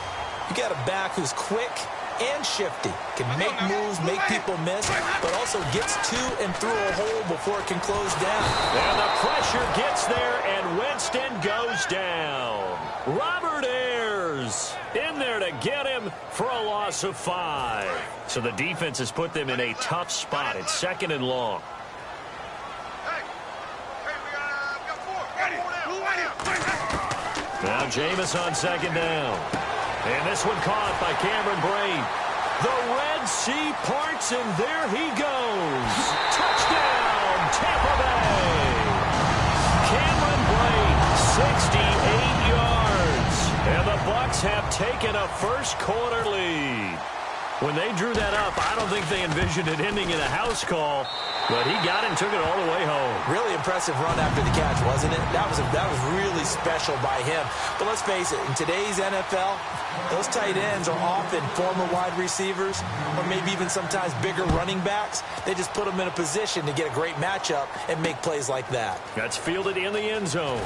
you got a back who's quick and shifty, can make moves, make people miss, but also gets to and through a hole before it can close down. And the pressure gets there, and Winston goes down. Robert Ayers in there to get him for a loss of 5. So the defense has put them in a tough spot. It's second and long. Now Jameis on second down. And this one caught by Cameron Brate. The Red Sea parts, and there he goes. Touchdown, Tampa Bay. Cameron Brate, 68 yards. And the Bucs have taken a first-quarter lead. When they drew that up, I don't think they envisioned it ending in a house call, but he got it and took it all the way home. Really impressive run after the catch, wasn't it? That was really special by him. But let's face it, in today's NFL, those tight ends are often former wide receivers or maybe even sometimes bigger running backs. They just put them in a position to get a great matchup and make plays like that. That's fielded in the end zone.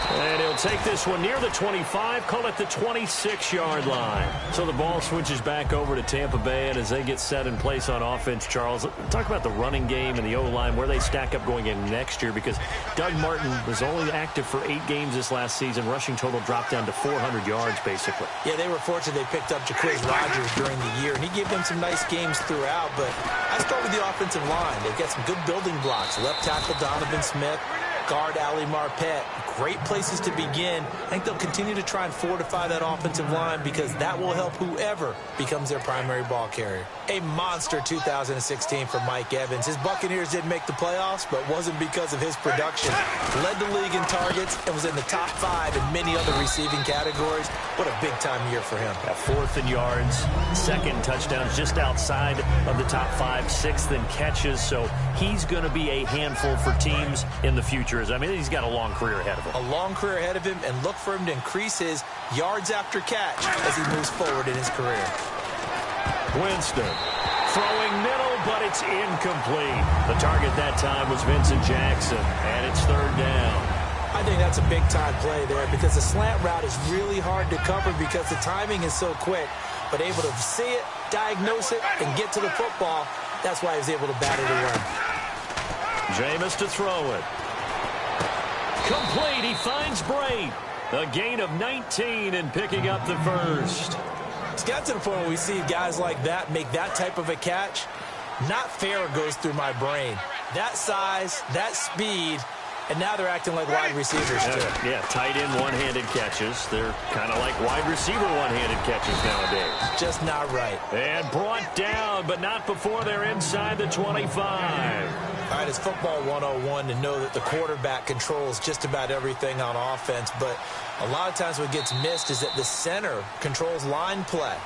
And he'll take this one near the 25, call it the 26-yard line. So the ball switches back over to Tampa Bay, and as they get set in place on offense, Charles, talk about the running game and the O-line, where they stack up going in next year, because Doug Martin was only active for 8 games this last season. Rushing total dropped down to 400 yards, basically. Yeah, they were fortunate they picked up Jacquizz Rodgers during the year, and he gave them some nice games throughout, but I start with the offensive line. They've got some good building blocks. Left tackle Donovan Smith, guard Ali Marpet. Great places to begin. I think they'll continue to try and fortify that offensive line because that will help whoever becomes their primary ball carrier. A monster 2016 for Mike Evans. His Buccaneers didn't make the playoffs, but wasn't because of his production. Led the league in targets and was in the top 5 in many other receiving categories. What a big-time year for him. 4th in yards, 2nd touchdowns just outside of the top 5, 6th in catches. So he's going to be a handful for teams in the future. I mean, he's got a long career ahead of him. A long career ahead of him, and look for him to increase his yards after catch as he moves forward in his career. Winston throwing middle, but it's incomplete. The target that time was Vincent Jackson, and it's 3rd down. I think that's a big-time play there because the slant route is really hard to cover because the timing is so quick. But able to see it, diagnose it, and get to the football, that's why he was able to bat it away. Jameis to throw it. Complete. He finds Brate. A gain of 19 and picking up the first. It's got to the point where we see guys like that make that type of a catch. Not fair goes through my brain. That size, that speed, and now they're acting like wide receivers too. Yeah, tight end one-handed catches. They're kind of like wide receiver one-handed catches nowadays. Just not right. And brought down, but not before they're inside the 25. All right, it's football 101 to know that the quarterback controls just about everything on offense, but a lot of times what gets missed is that the center controls line play.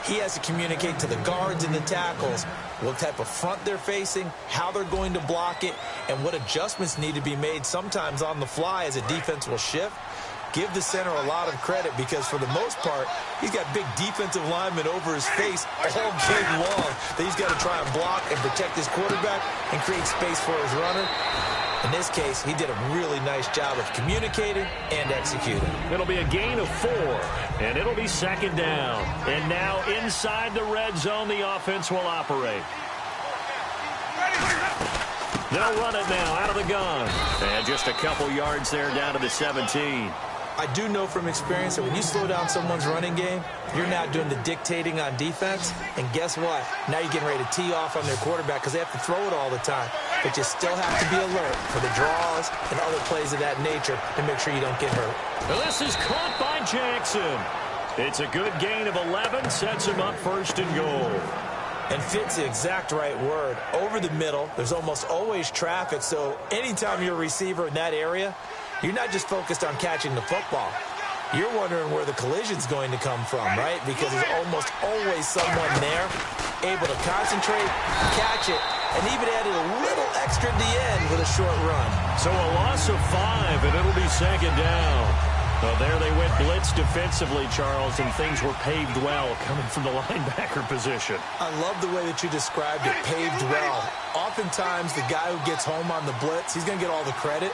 He has to communicate to the guards and the tackles what type of front they're facing, how they're going to block it, and what adjustments need to be made sometimes on the fly as a defense will shift. Give the center a lot of credit because, for the most part, he's got big defensive linemen over his face all game long that he's got to try and block and protect his quarterback and create space for his runner. In this case, he did a really nice job of communicating and executing. It'll be a gain of 4, and it'll be 2nd down. And now inside the red zone, the offense will operate. They'll run it now out of the gun. And just a couple yards there down to the 17. I do know from experience that when you slow down someone's running game, you're now doing the dictating on defense. And guess what? Now you're getting ready to tee off on their quarterback because they have to throw it all the time. But you still have to be alert for the draws and other plays of that nature to make sure you don't get hurt. Well, this is caught by Jackson. It's a good gain of 11, sets him up 1st and goal. And fit's the exact right word. Over the middle, there's almost always traffic, so anytime you're a receiver in that area, you're not just focused on catching the football. You're wondering where the collision's going to come from, right? Because there's almost always someone there able to concentrate, catch it, and even added a little extra at the end with a short run. So a loss of 5, and it'll be 2nd down. Well, there they went blitz defensively, Charles, and things were paved well coming from the linebacker position. I love the way that you described it, paved well. Oftentimes, the guy who gets home on the blitz, he's going to get all the credit.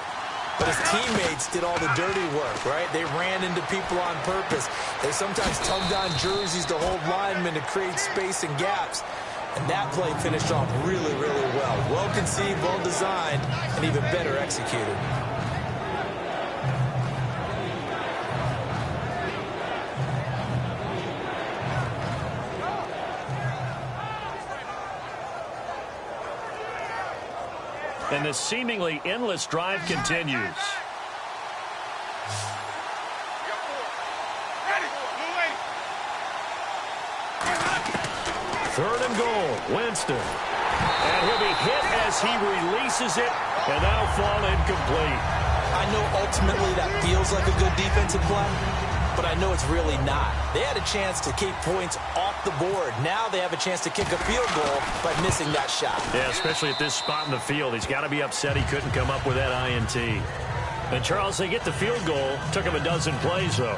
But his teammates did all the dirty work, right? They ran into people on purpose. They sometimes tugged on jerseys to hold linemen to create space and gaps. And that play finished off really, really well. Well conceived, well designed, and even better executed. And the seemingly endless drive continues. 3rd and goal. Winston. And he'll be hit as he releases it, and that'll fall incomplete. I know ultimately that feels like a good defensive play, but I know it's really not. They had a chance to keep points off the board. Now they have a chance to kick a field goal by missing that shot. Yeah, especially at this spot in the field. He's got to be upset he couldn't come up with that INT. And, Charles, they get the field goal. Took him a dozen plays, though.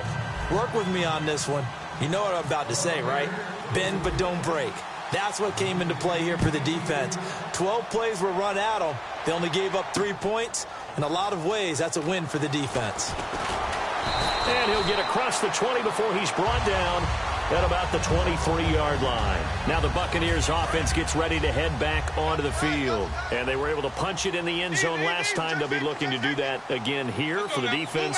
Work with me on this one. You know what I'm about to say, right? Bend but don't break. That's what came into play here for the defense. 12 plays were run at them. They only gave up 3 points. In a lot of ways, that's a win for the defense. And he'll get across the 20 before he's brought down at about the 23-yard line. Now the Buccaneers offense gets ready to head back onto the field. And they were able to punch it in the end zone last time. They'll be looking to do that again here for the defense.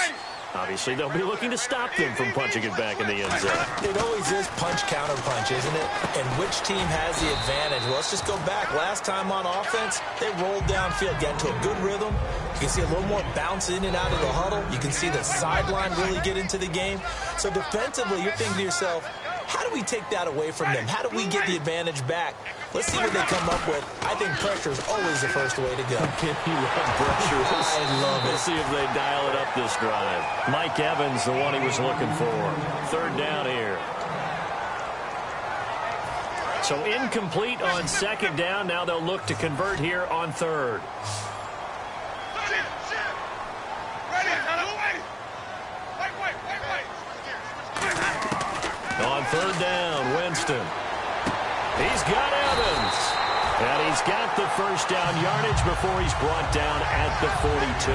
Obviously, they'll be looking to stop them from punching it back in the end zone. It always is punch-counter-punch, isn't it? And which team has the advantage? Well, let's just go back. Last time on offense, they rolled downfield, got into a good rhythm. You can see a little more bounce in and out of the huddle. You can see the sideline really get into the game. So defensively, you're thinking to yourself, how do we take that away from them? How do we get the advantage back? Let's see what they come up with. I think pressure is always the first way to go. You love pressure. I love it. We'll see if they dial it up this drive. Mike Evans, the one he was looking for. Third down here. So incomplete on second down. Now they'll look to convert here on third. On third down, Winston. He's got Evans. And he's got the first down yardage before he's brought down at the 42.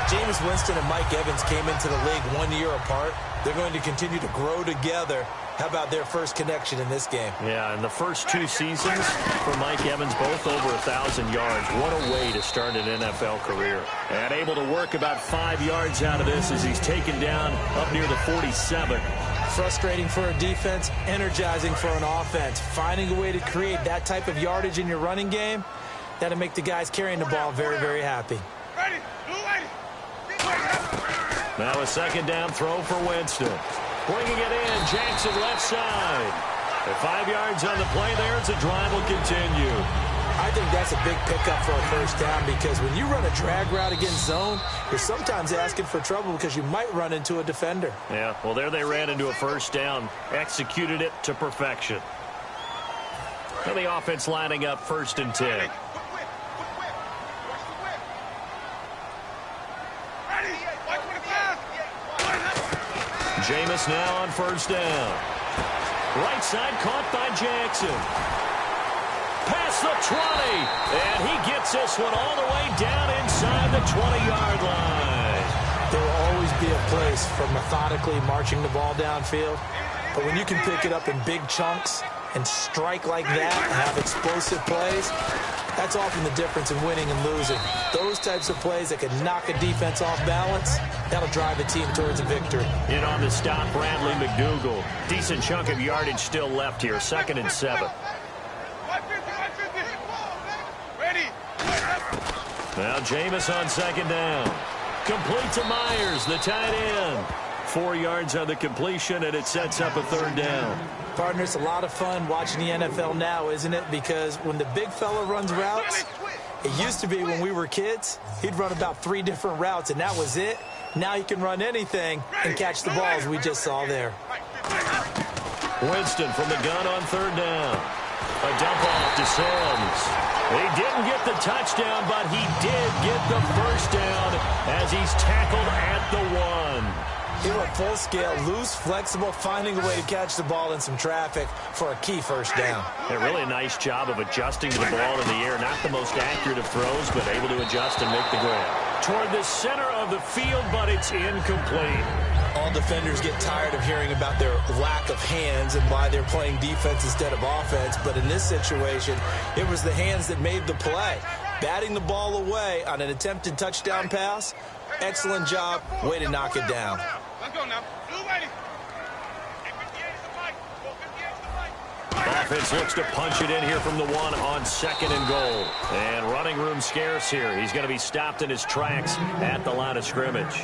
Jameis Winston and Mike Evans came into the league 1 year apart. They're going to continue to grow together. How about their first connection in this game? Yeah, in the first 2 seasons for Mike Evans, both over 1,000 yards. What a way to start an NFL career. And able to work about 5 yards out of this as he's taken down up near the 47. Frustrating for a defense, energizing for an offense. Finding a way to create that type of yardage in your running game, that'll make the guys carrying the ball very, very happy. Now a second down throw for Winston. Bringing it in, Jackson left side. At 5 yards on the play there, as the drive will continue. I think that's a big pickup for a first down because when you run a drag route against zone, you're sometimes asking for trouble because you might run into a defender. Yeah, well, there they ran into a first down. Executed it to perfection. And the offense lining up 1st and 10. Jameis now on 1st down. Right side caught by Jackson. Past the 20. And he gets this one all the way down inside the 20-yard line. There will always be a place for methodically marching the ball downfield. But when you can pick it up in big chunks and strike like that and have explosive plays, that's often the difference in winning and losing. Those types of plays that can knock a defense off balance, that'll drive a team towards a victory. In on the stop, Bradley McDougal. Decent chunk of yardage still left here. 2nd and 7. Now Jameis on 2nd down. Complete to Myers, the tight end. 4 yards on the completion, and it sets up a 3rd down. Partner, it's a lot of fun watching the NFL now, isn't it? Because when the big fella runs routes, it used to be when we were kids, he'd run about 3 different routes, and that was it. Now he can run anything and catch the balls we just saw there. Winston from the gun on 3rd down. A dump off to Sims. He didn't get the touchdown, but he did get the first down as he's tackled at the 1. He went full scale, loose, flexible, finding a way to catch the ball in some traffic for a key first down. A really nice job of adjusting to the ball in the air. Not the most accurate of throws, but able to adjust and make the grab. Toward the center of the field, but it's incomplete. All defenders get tired of hearing about their lack of hands and why they're playing defense instead of offense. But in this situation, it was the hands that made the play. Batting the ball away on an attempted touchdown pass. Excellent job. Way to knock it down. Let's go now. Offense looks to punch it in here from the 1 on 2nd and goal. And running room scarce here. He's going to be stopped in his tracks at the line of scrimmage.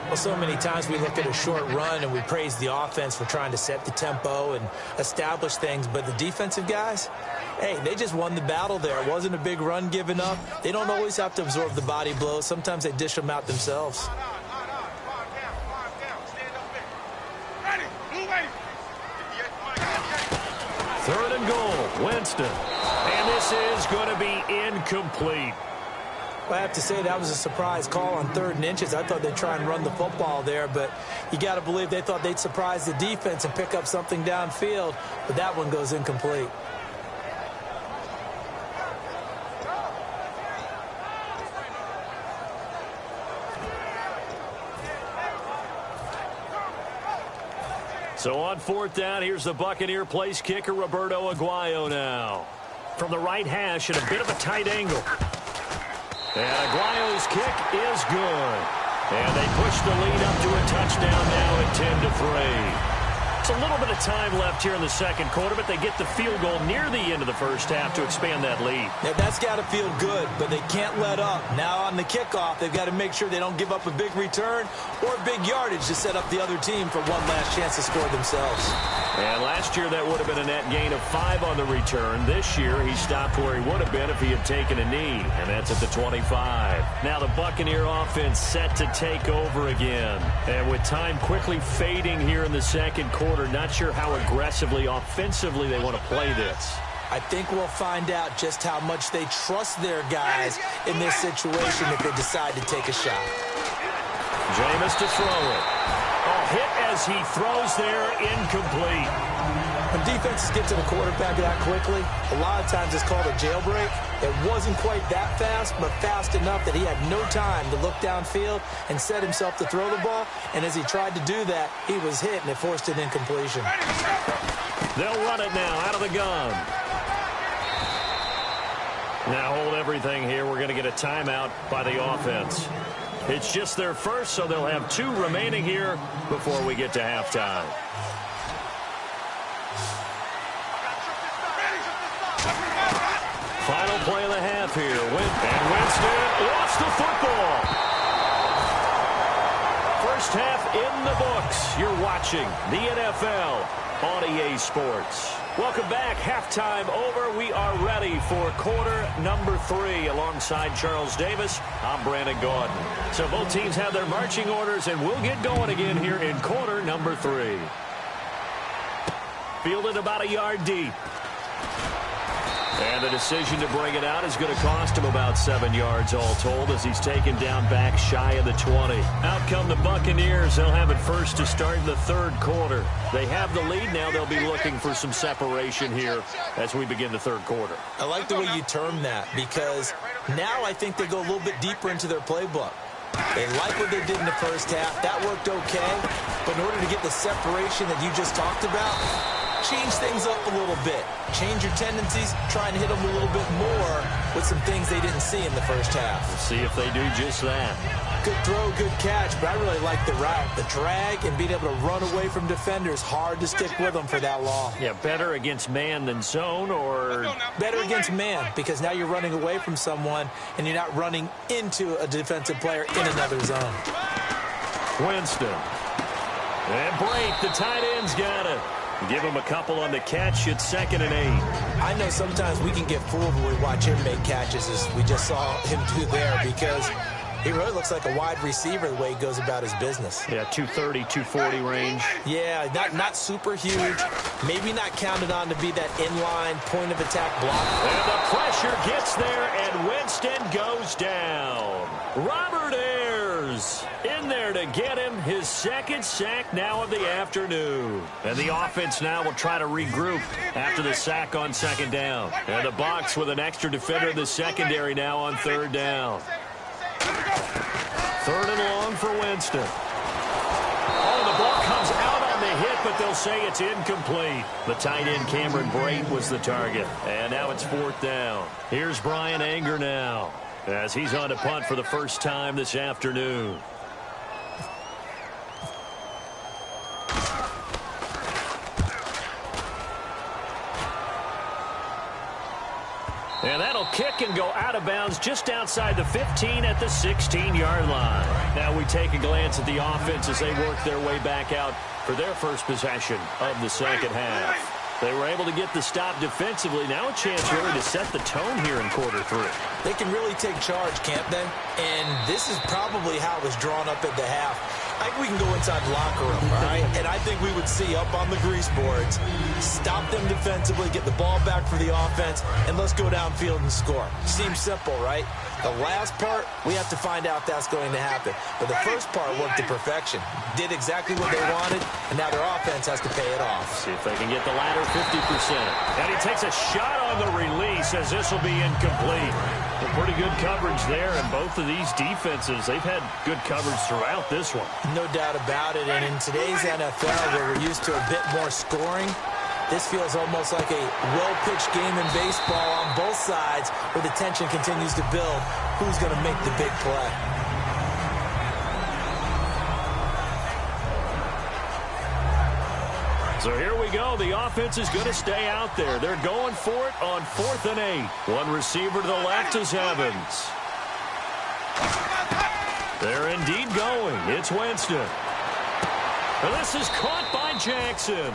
Well, so many times we look at a short run and we praise the offense for trying to set the tempo and establish things, but the defensive guys, hey, they just won the battle there. It wasn't a big run given up. They don't always have to absorb the body blows. Sometimes they dish them out themselves. Third and goal, Winston. And this is going to be incomplete. I have to say that was a surprise call on 3rd and inches. I thought they'd try and run the football there, but you got to believe they thought they'd surprise the defense and pick up something downfield, but that one goes incomplete. So on 4th down, here's the Buccaneer place kicker, Roberto Aguayo now. From the right hash at a bit of a tight angle. And Aguayo's kick is good. And they push the lead up to a touchdown now at 10-3. It's a little bit of time left here in the second quarter, but they get the field goal near the end of the first half to expand that lead. Yeah, that's got to feel good, but they can't let up. Now on the kickoff, they've got to make sure they don't give up a big return or big yardage to set up the other team for one last chance to score themselves. And last year, that would have been a net gain of 5 on the return. This year, he stopped where he would have been if he had taken a knee, and that's at the 25. Now the Buccaneer offense set to take over again. And with time quickly fading here in the second quarter, not sure how aggressively, offensively they want to play this. I think we'll find out just how much they trust their guys in this situation if they decide to take a shot. Jameis to throw it. A hit as he throws there, incomplete. When defenses get to the quarterback that quickly, a lot of times it's called a jailbreak. It wasn't quite that fast, but fast enough that he had no time to look downfield and set himself to throw the ball. And as he tried to do that, he was hit, and it forced an incompletion. They'll run it now out of the gun. Now hold everything here. We're going to get a timeout by the offense. It's just their first, so they'll have 2 remaining here before we get to halftime. Final play of the half here. And Winston lost the football. First half in the books. You're watching the NFL on EA Sports. Welcome back. Halftime over. We are ready for quarter number 3 alongside Charles Davis. I'm Brandon Gaudin. So both teams have their marching orders, and we'll get going again here in quarter number 3. Fielded about a yard deep. And the decision to bring it out is going to cost him about 7 yards all told as he's taken down back shy of the 20. Out come the Buccaneers. They'll have it first to start in the third quarter. They have the lead now. They'll be looking for some separation here as we begin the third quarter. I like the way you term that because now I think they go a little bit deeper into their playbook. They like what they did in the first half. That worked okay. But in order to get the separation that you just talked about, change things up a little bit. Change your tendencies. Try and hit them a little bit more with some things they didn't see in the first half. We'll see if they do just that. Good throw, good catch, but I really like the route. The drag and being able to run away from defenders. Hard to stick with them for that long. Yeah, better against man than zone, or better against man because now you're running away from someone and you're not running into a defensive player in another zone. Winston. And Brake, the tight end's got it. Give him a couple on the catch. It's 2nd and 8. I know sometimes we can get fooled when we watch him make catches as we just saw him do there because he really looks like a wide receiver the way he goes about his business. Yeah, 230, 240 range. Yeah, not super huge. Maybe not counted on to be that inline point of attack block. And the pressure gets there, and Winston goes down. Robert Ayers in there to get him his 2nd sack now of the afternoon. And the offense now will try to regroup after the sack on 2nd down. And the Bucs with an extra defender in the secondary now on 3rd down. 3rd and long for Winston. Oh, the ball comes out on the hit, but they'll say it's incomplete. The tight end, Cameron Brate, was the target. And now it's 4th down. Here's Brian Anger now as he's on to punt for the first time this afternoon. And that'll kick and go out of bounds just outside the 15 at the 16-yard line. Now we take a glance at the offense as they work their way back out for their first possession of the second half. They were able to get the stop defensively. Now a chance really to set the tone here in quarter 3. They can really take charge, can't they? And this is probably how it was drawn up at the half. I think we can go inside the locker room, all right? And I think we would see up on the grease boards, stop them defensively, get the ball back for the offense, and let's go downfield and score. Seems simple, right? The last part, we have to find out if that's going to happen. But the first part worked to perfection. Did exactly what they wanted, and now their offense has to pay it off. See if they can get the latter 50%. And he takes a shot on the release as this will be incomplete. Well, pretty good coverage there, and both of these defenses, they've had good coverage throughout this one. No doubt about it, and in today's NFL, where we're used to a bit more scoring, this feels almost like a well-pitched game in baseball on both sides where the tension continues to build. Who's going to make the big play? So here we go. The offense is going to stay out there. They're going for it on 4th and 8. One receiver to the left is Evans. They're indeed going. It's Winston. And this is caught by Jackson.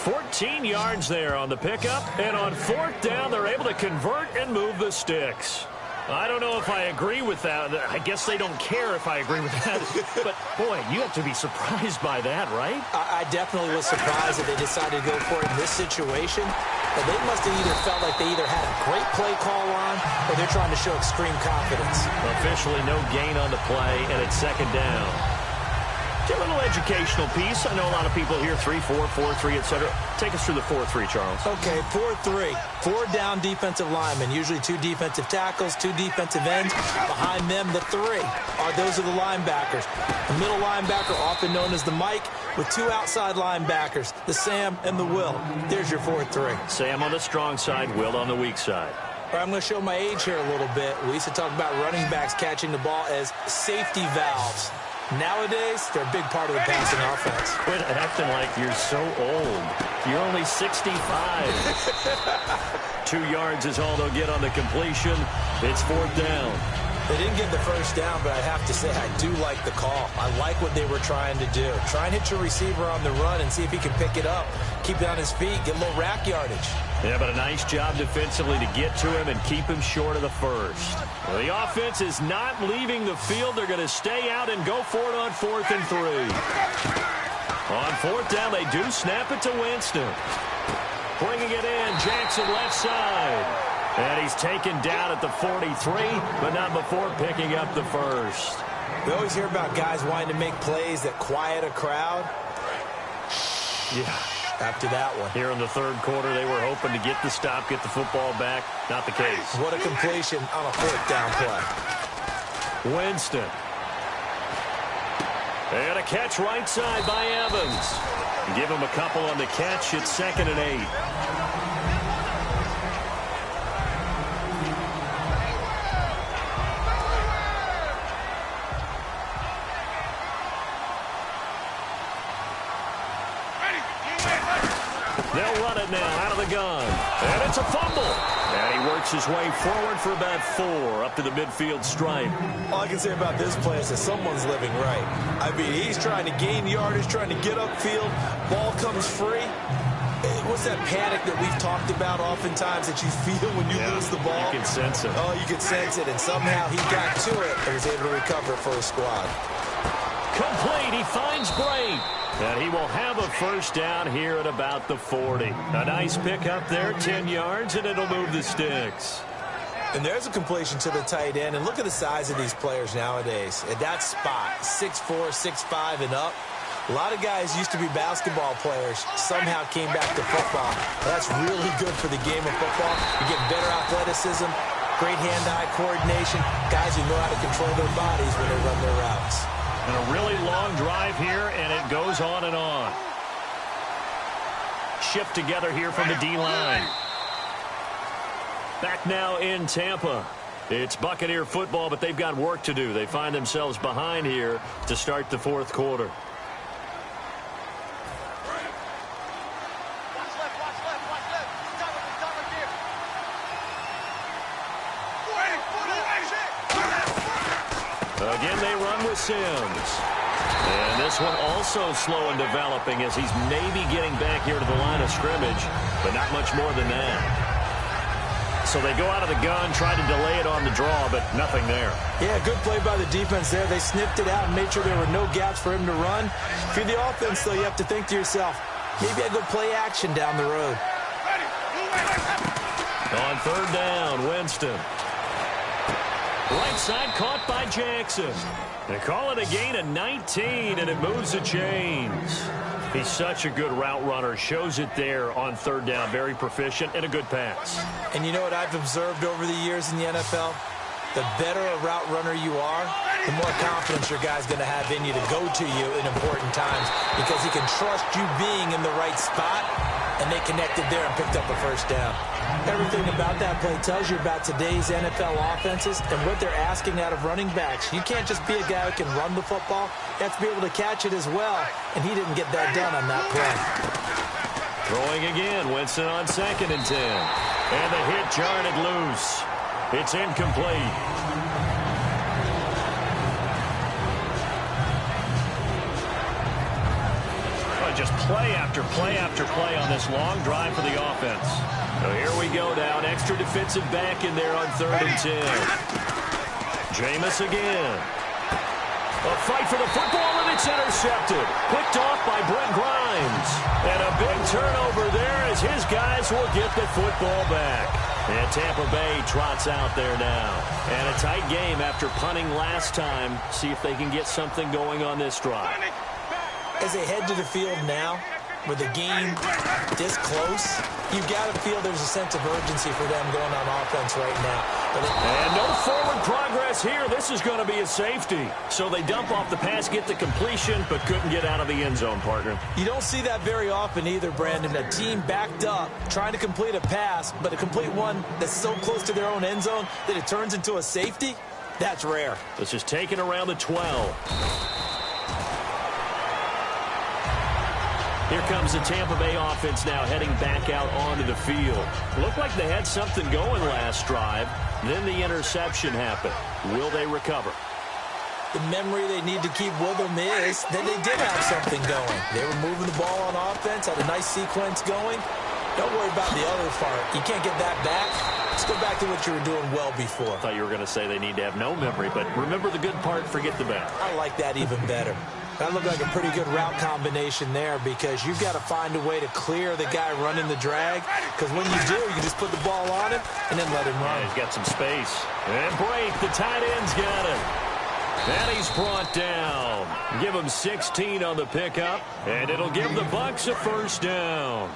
14 yards there on the pickup. And on 4th down, they're able to convert and move the sticks. I don't know if I agree with that. I guess they don't care if I agree with that. But, boy, you have to be surprised by that, right? I definitely was surprised that they decided to go for it in this situation. But they must have either felt like they either had a great play call on or they're trying to show extreme confidence. Officially no gain on the play, and it's 2nd down. A little educational piece. I know a lot of people here, 3-4, 4-3, etc. Take us through the 4-3, Charles. Okay, 4-3. 4 down defensive linemen, usually 2 defensive tackles, 2 defensive ends. Behind them, the 3. Those are the linebackers. The middle linebacker, often known as the Mike, with 2 outside linebackers, the Sam and the Will. There's your 4-3. Sam on the strong side, Will on the weak side. All right, I'm going to show my age here a little bit. We used to talk about running backs catching the ball as safety valves. Nowadays, they're a big part of the passing offense. Quit acting like you're so old. You're only 65. 2 yards is all they'll get on the completion. It's 4th down. They didn't get the first down, but I have to say I do like the call. I like what they were trying to do. Try and hit your receiver on the run and see if he can pick it up. Keep it on his feet, get a little rack yardage. Yeah, but a nice job defensively to get to him and keep him short of the first. Well, the offense is not leaving the field. They're going to stay out and go for it on 4th and 3. On 4th down, they do snap it to Winston. Bringing it in, Jackson left side. And he's taken down at the 43, but not before picking up the first. We always hear about guys wanting to make plays that quiet a crowd. Yeah. After that one. Here in the 3rd quarter, they were hoping to get the stop, get the football back. Not the case. What a completion on a 4th down play. Winston. And a catch right side by Evans. Give him a couple on the catch. It's 2nd and 8. They'll run it now out of the gun. And it's a fumble. And he works his way forward for about 4 up to the midfield stripe. All I can say about this play is that someone's living right. I mean, he's trying to gain yardage, trying to get upfield. Ball comes free. What's that panic that we've talked about oftentimes that you feel when you lose the ball? You can sense it. Oh, you can sense it. And somehow he got to it and was able to recover it for his squad. Complete. He finds Bray. And he will have a first down here at about the 40. A nice pick up there, 10 yards, and it'll move the sticks. And there's a completion to the tight end. And look at the size of these players nowadays. At that spot, 6'4", 6'5", and up. A lot of guys used to be basketball players, somehow came back to football. That's really good for the game of football. You get better athleticism, great hand-eye coordination, guys who know how to control their bodies when they run their routes. And a really long drive here, and it goes on and on. Shift together here from the D-line. Back now in Tampa. It's Buccaneer football, but they've got work to do. They find themselves behind here to start the 4th quarter. Again, they run with Sims. And this one also slow in developing as he's maybe getting back here to the line of scrimmage, but not much more than that. So they go out of the gun, try to delay it on the draw, but nothing there. Yeah, good play by the defense there. They sniffed it out and made sure there were no gaps for him to run. If you're the offense, though, you have to think to yourself, maybe I go play action down the road. On third down, Winston. Right side caught by Jackson. They call it a gain of 19, and it moves the chains. He's such a good route runner. Shows it there on third down. Very proficient and a good pass. And you know what I've observed over the years in the NFL? The better a route runner you are, the more confidence your guy's going to have in you to go to you in important times because he can trust you being in the right spot, and they connected there and picked up a first down. Everything about that play tells you about today's NFL offenses and what they're asking out of running backs. You can't just be a guy who can run the football. You have to be able to catch it as well, and he didn't get that done on that play. Throwing again, Winston on 2nd and 10. And the hit jarred it loose. It's incomplete. Just play after play after play on this long drive for the offense. So here we go now. An extra defensive back in there on 3rd and 10. Jameis again. A fight for the football, and it's intercepted. Picked off by Brent Grimes. And a big turnover there as his guys will get the football back. And Tampa Bay trots out there now. And a tight game after punting last time. See if they can get something going on this drive. As they head to the field now, with the game this close, you've got to feel there's a sense of urgency for them going on offense right now. And no forward progress here. This is going to be a safety. So they dump off the pass, get the completion, but couldn't get out of the end zone, partner. You don't see that very often either, Brandon. A team backed up, trying to complete a pass, but to complete one that's so close to their own end zone that it turns into a safety, that's rare. This is taken around the 12. Here comes the Tampa Bay offense now heading back out onto the field. Looked like they had something going last drive. Then the interception happened. Will they recover? The memory they need to keep with them is that they did have something going. They were moving the ball on offense, had a nice sequence going. Don't worry about the other part. You can't get that back. Let's go back to what you were doing well before. I thought you were going to say they need to have no memory, but remember the good part, forget the bad. I like that even better. That looked like a pretty good route combination there because you've got to find a way to clear the guy running the drag, because when you do, you just put the ball on him and then let him run. Yeah, he's got some space. And break, the tight end's got it. And he's brought down. Give him 16 on the pickup, and it'll give the Bucs a first down.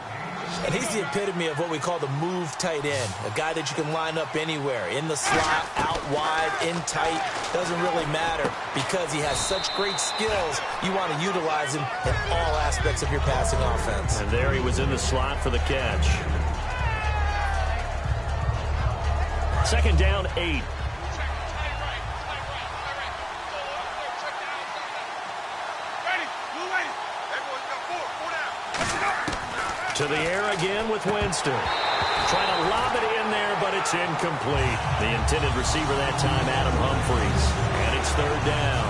And he's the epitome of what we call the move tight end, a guy that you can line up anywhere, in the slot, out wide, in tight, doesn't really matter because he has such great skills. You want to utilize him in all aspects of your passing offense. And there he was in the slot for the catch. 2nd down, 8. To the air again with Winston. Trying to lob it in there, but it's incomplete. The intended receiver that time, Adam Humphries. And it's 3rd down.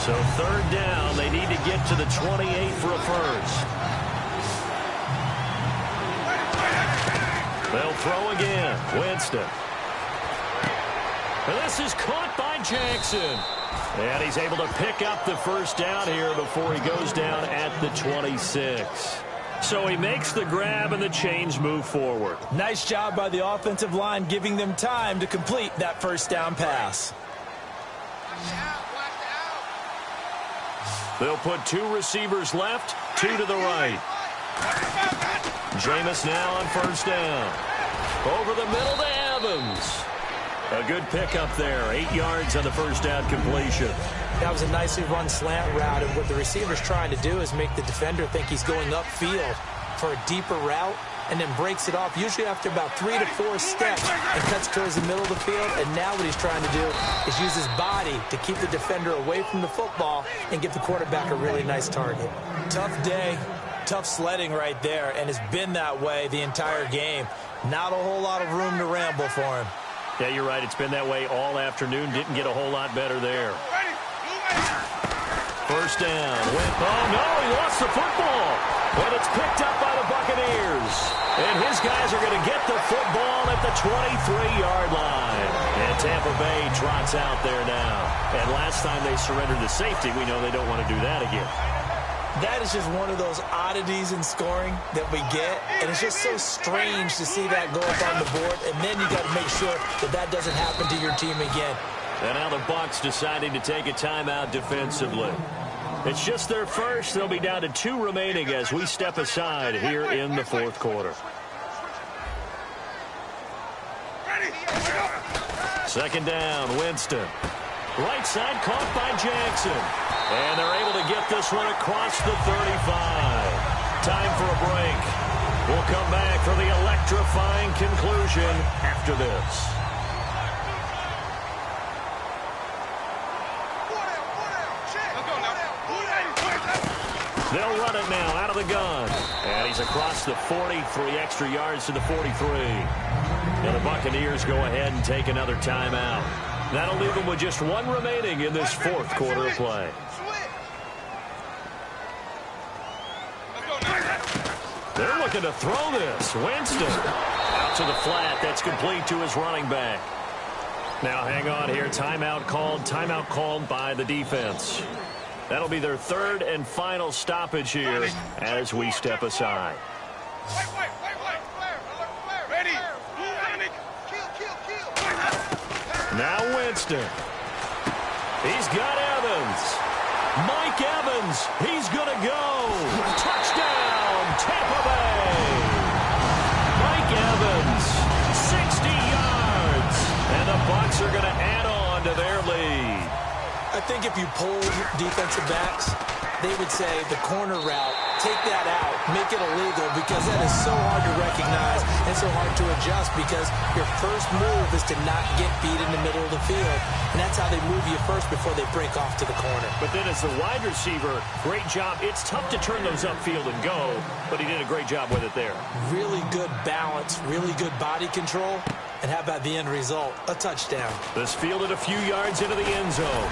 So 3rd down, they need to get to the 28 for a first. They'll throw again. Winston. And this is caught by Jackson. And he's able to pick up the first down here before he goes down at the 26. So he makes the grab and the chains move forward. Nice job by the offensive line giving them time to complete that first down pass. They'll put 2 receivers left, 2 to the right. Jameis now on first down. Over the middle to Evans. A good pickup there. 8 yards on the first down completion. That was a nicely run slant route, and what the receiver's trying to do is make the defender think he's going upfield for a deeper route and then breaks it off, usually after about 3 to 4 steps, and cuts towards the middle of the field. And now what he's trying to do is use his body to keep the defender away from the football and get the quarterback a really nice target. Tough day, tough sledding right there, and it's been that way the entire game. Not a whole lot of room to ramble for him. Yeah, you're right. It's been that way all afternoon. Didn't get a whole lot better there. First down. Oh, no, he lost the football. And it's picked up by the Buccaneers. And his guys are going to get the football at the 23-yard line. And Tampa Bay trots out there now. And last time they surrendered the safety, we know they don't want to do that again. That is just one of those oddities in scoring that we get, and it's just so strange to see that go up on the board, and then you got to make sure that that doesn't happen to your team again. And now the Bucs deciding to take a timeout defensively. It's just their first. They'll be down to 2 remaining as we step aside here in the fourth quarter. Second down, Winston. Right side caught by Jackson. And they're able to get this one across the 35. Time for a break. We'll come back for the electrifying conclusion after this. They'll run it now out of the gun. And he's across the 40, 3 extra yards to the 43. And the Buccaneers go ahead and take another timeout. That'll leave them with just 1 remaining in this fourth quarter of play. They're looking to throw this. Winston out to the flat. That's complete to his running back. Now hang on here. Timeout called by the defense. That'll be their 3rd and final stoppage here as we step aside. Ready. Now Winston. He's got Evans. Mike Evans. He's going to go. Touchdown, Tampa Bay. Mike Evans, 60 yards. And the Bucs are going to add on to their lead. I think if you polled defensive backs, they would say the corner route, take that out, make it illegal, because that is so hard to recognize and so hard to adjust, because your first move is to not get beat in the middle of the field, and that's how they move you first before they break off to the corner. But then as the wide receiver, great job. It's tough to turn those upfield and go, but he did a great job with it there. Really good balance, really good body control, and how about the end result? A touchdown. This fielded a few yards into the end zone.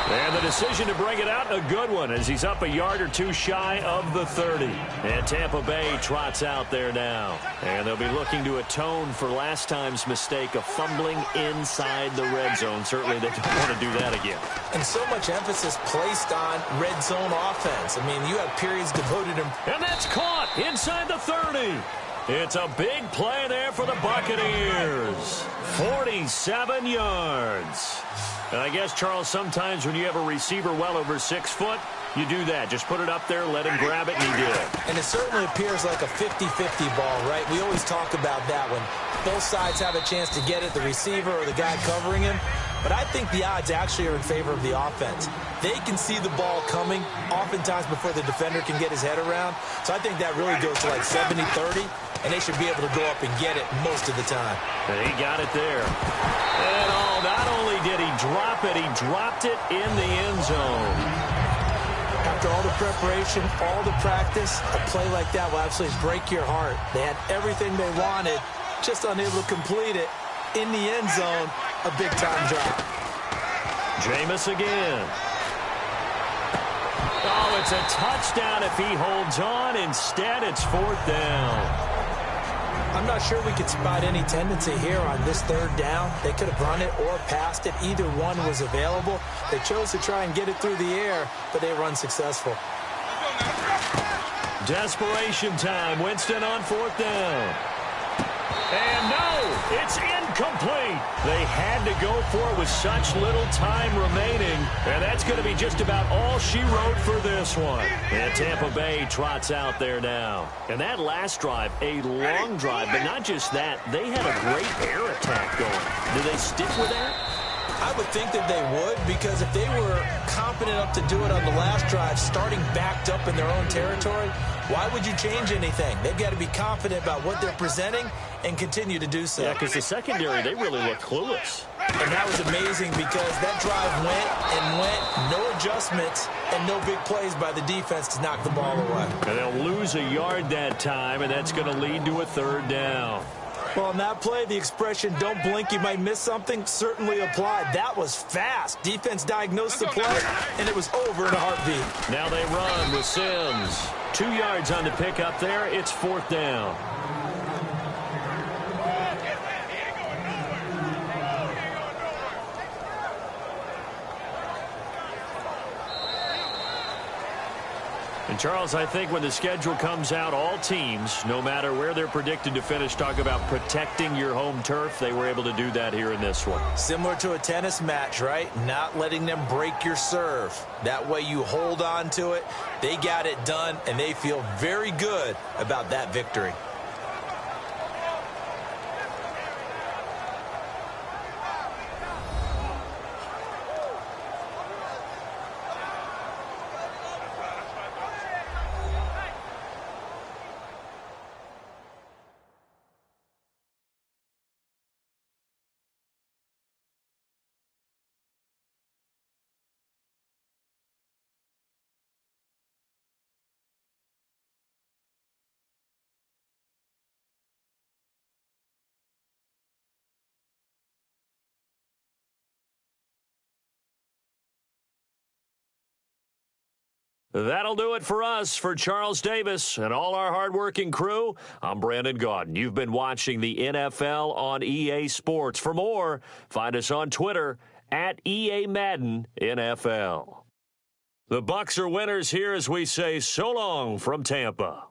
And the decision to bring it out, a good one, as he's up a yard or 2 shy of the 30. And Tampa Bay trots out there now. And they'll be looking to atone for last time's mistake of fumbling inside the red zone. Certainly they don't want to do that again. And so much emphasis placed on red zone offense. I mean, you have periods devoted to... And that's caught inside the 30. It's a big play there for the Buccaneers. 47 yards. And I guess, Charles, sometimes when you have a receiver well over 6 foot, you do that. Just put it up there, let him grab it, and he did. And it certainly appears like a 50-50 ball, right? We always talk about that when both sides have a chance to get it, the receiver or the guy covering him. But I think the odds actually are in favor of the offense. They can see the ball coming oftentimes before the defender can get his head around. So I think that really goes to like 70-30, and they should be able to go up and get it most of the time. And he got it there. And not only did he drop it, he dropped it in the end zone. After all the preparation, all the practice, a play like that will absolutely break your heart. They had everything they wanted, just unable to complete it. In the end zone, a big-time drop. Jameis again. Oh, it's a touchdown if he holds on. Instead, it's 4th down. I'm not sure we could spot any tendency here on this 3rd down. They could have run it or passed it. Either one was available. They chose to try and get it through the air, but they were unsuccessful. Desperation time. Winston on 4th down. And no, it's incomplete. They had to go for it with such little time remaining. And that's going to be just about all she wrote for this one. And Tampa Bay trots out there now. And that last drive, a long drive, but not just that. They had a great air attack going. Do they stick with that? I would think that they would, because if they were confident enough to do it on the last drive, starting backed up in their own territory, why would you change anything? They've got to be confident about what they're presenting and continue to do so. Yeah, because the secondary, they really look clueless. And that was amazing because that drive went and went, no adjustments, and no big plays by the defense to knock the ball away. And they'll lose a yard that time, and that's going to lead to a 3rd down. Well, on that play, the expression, don't blink, you might miss something, certainly applied. That was fast. Defense diagnosed the play, and it was over in a heartbeat. Now they run with Sims. 2 yards on the pickup there. It's 4th down. And, Charles, I think when the schedule comes out, all teams, no matter where they're predicted to finish, talk about protecting your home turf. They were able to do that here in this one. Similar to a tennis match, right? Not letting them break your serve. That way you hold on to it. They got it done, and they feel very good about that victory. That'll do it for us. For Charles Davis and all our hardworking crew, I'm Brandon Gaudin. You've been watching the NFL on EA Sports. For more, find us on Twitter at EA Madden NFL. The Bucs are winners here as we say so long from Tampa.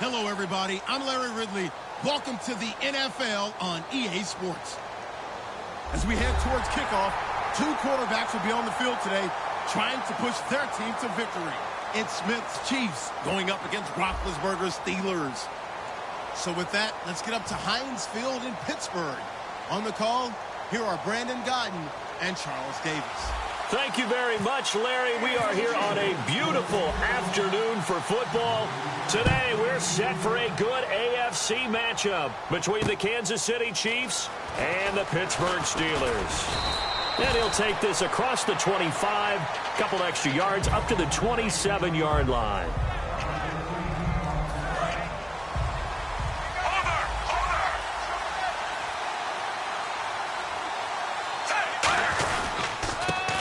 Hello, everybody. I'm Larry Ridley. Welcome to the NFL on EA Sports. As we head towards kickoff, two quarterbacks will be on the field today trying to push their team to victory. It's Smith's Chiefs going up against Roethlisberger's Steelers. So with that, let's get up to Heinz Field in Pittsburgh. On the call, here are Brandon Godden and Charles Davis. Thank you very much, Larry. We are here on a beautiful afternoon for football. Today, we're set for a good AFC matchup between the Kansas City Chiefs and the Pittsburgh Steelers. And he'll take this across the 25, couple extra yards, up to the 27-yard line.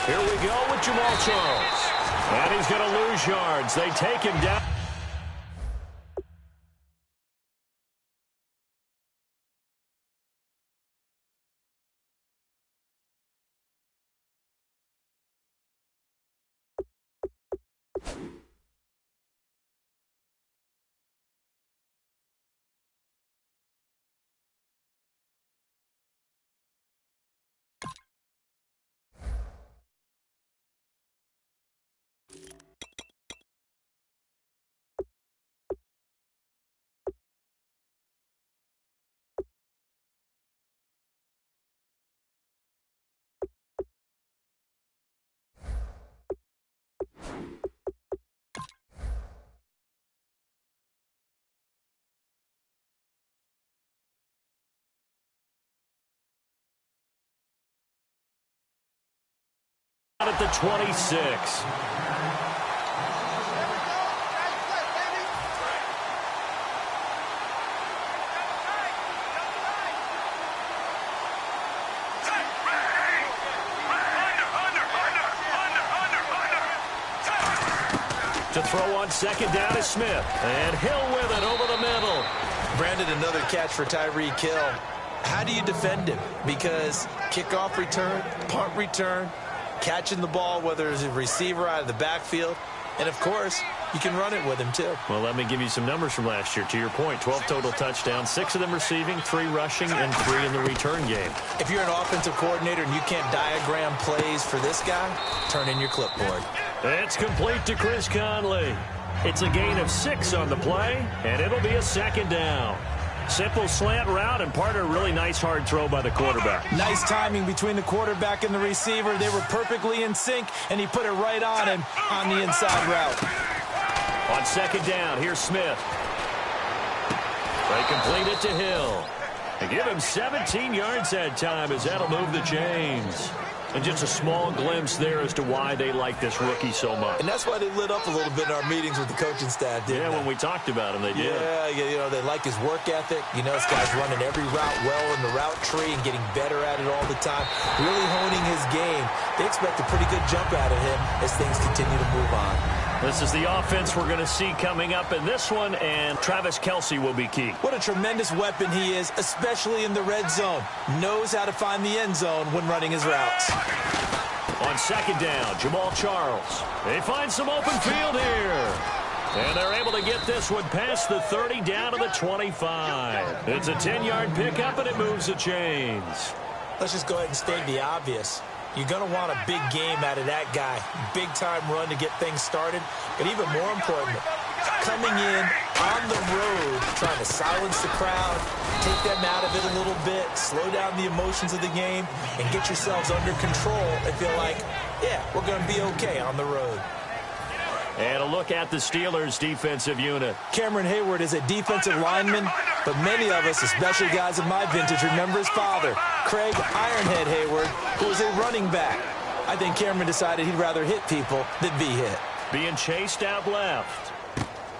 Here we go with Jamal Charles. And he's going to lose yards. They take him down. At the 26. To throw on second down is Smith. And Hill with it over the middle. Brandon, another catch for Tyreek Hill. How do you defend him? Because kickoff return, punt return, catching the ball, whether it's a receiver out of the backfield, and, of course, you can run it with him, too. Well, let me give you some numbers from last year. To your point, 12 total touchdowns, 6 of them receiving, 3 rushing, and 3 in the return game. If you're an offensive coordinator and you can't diagram plays for this guy, turn in your clipboard. It's complete to Chris Conley. It's a gain of 6 on the play, and it'll be a second down. Simple slant route, and part of a really nice hard throw by the quarterback. Nice timing between the quarterback and the receiver. They were perfectly in sync, and he put it right on him on the inside route. On second down, here's Smith. They complete it to Hill. They give him 17 yards that time as that'll move the chains. And just a small glimpse there as to why they like this rookie so much. And that's why they lit up a little bit in our meetings with the coaching staff, didn't they? When we talked about him, they did. Yeah, you know, they like his work ethic. You know, this guy's running every route well in the route tree and getting better at it all the time, really honing his game. They expect a pretty good jump out of him as things continue to move on. This is the offense we're going to see coming up in this one, and Travis Kelce will be key. What a tremendous weapon he is, especially in the red zone. Knows how to find the end zone when running his routes. On second down, Jamal Charles. They find some open field here. And they're able to get this one past the 30 down to the 25. It's a 10-yard pickup, and it moves the chains. Let's just go ahead and state the obvious. You're going to want a big game out of that guy. Big-time run to get things started. But even more important, coming in on the road, trying to silence the crowd, take them out of it a little bit, slow down the emotions of the game, and get yourselves under control and feel like, yeah, we're going to be okay on the road. And a look at the Steelers' defensive unit. Cameron Hayward is a defensive lineman, but many of us, especially guys of my vintage, remember his father, Craig Ironhead Hayward, who was a running back. I think Cameron decided he'd rather hit people than be hit. Being chased out left.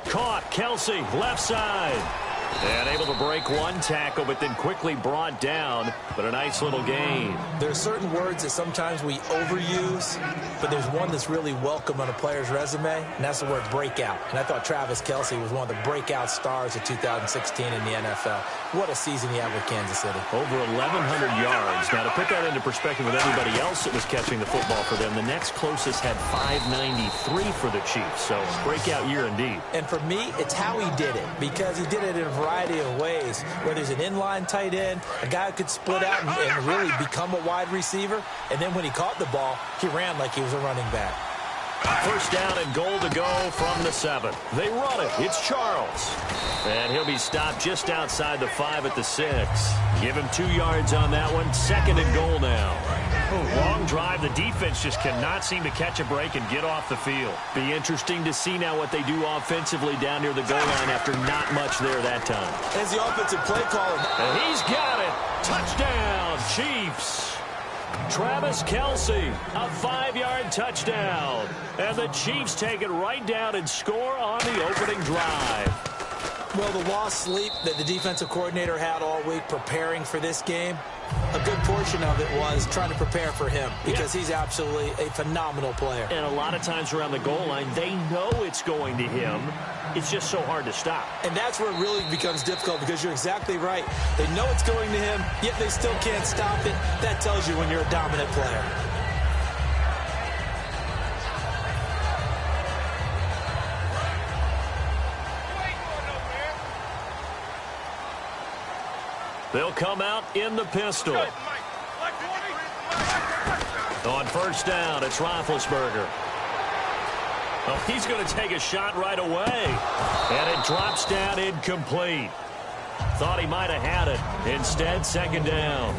Caught, Kelce, left side. And able to break one tackle, but then quickly brought down. But a nice little gain. There are certain words that sometimes we overuse, but there's one that's really welcome on a player's resume, and that's the word breakout. And I thought Travis Kelce was one of the breakout stars of 2016 in the NFL. What a season he had with Kansas City. Over 1,100 yards. Now, to put that into perspective with everybody else that was catching the football for them, the next closest had 593 for the Chiefs. So, breakout year indeed. And for me, it's how he did it, because he did it in a variety of ways, whether he's an inline tight end, a guy who could split out and really become a wide receiver, and then when he caught the ball, he ran like he was a running back. First down and goal to go from the 7. They run it. It's Charles. And he'll be stopped just outside the 5 at the 6. Give him 2 yards on that one. Second and goal now. Long drive. The defense just cannot seem to catch a break and get off the field. Be interesting to see now what they do offensively down near the goal line after not much there that time. As the offensive play caller. And he's got it. Touchdown, Chiefs. Travis Kelce, a 5-yard touchdown. And the Chiefs take it right down and score on the opening drive. Well, the lost sleep that the defensive coordinator had all week preparing for this game, a good portion of it was trying to prepare for him, because he's absolutely a phenomenal player. And a lot of times around the goal line, they know it's going to him. It's just so hard to stop. And that's where it really becomes difficult, because you're exactly right. They know it's going to him, yet they still can't stop it. That tells you when you're a dominant player. They'll come out in the pistol. On first down, it's Roethlisberger. Oh, he's going to take a shot right away. And it drops down incomplete. Thought he might have had it. Instead, second down.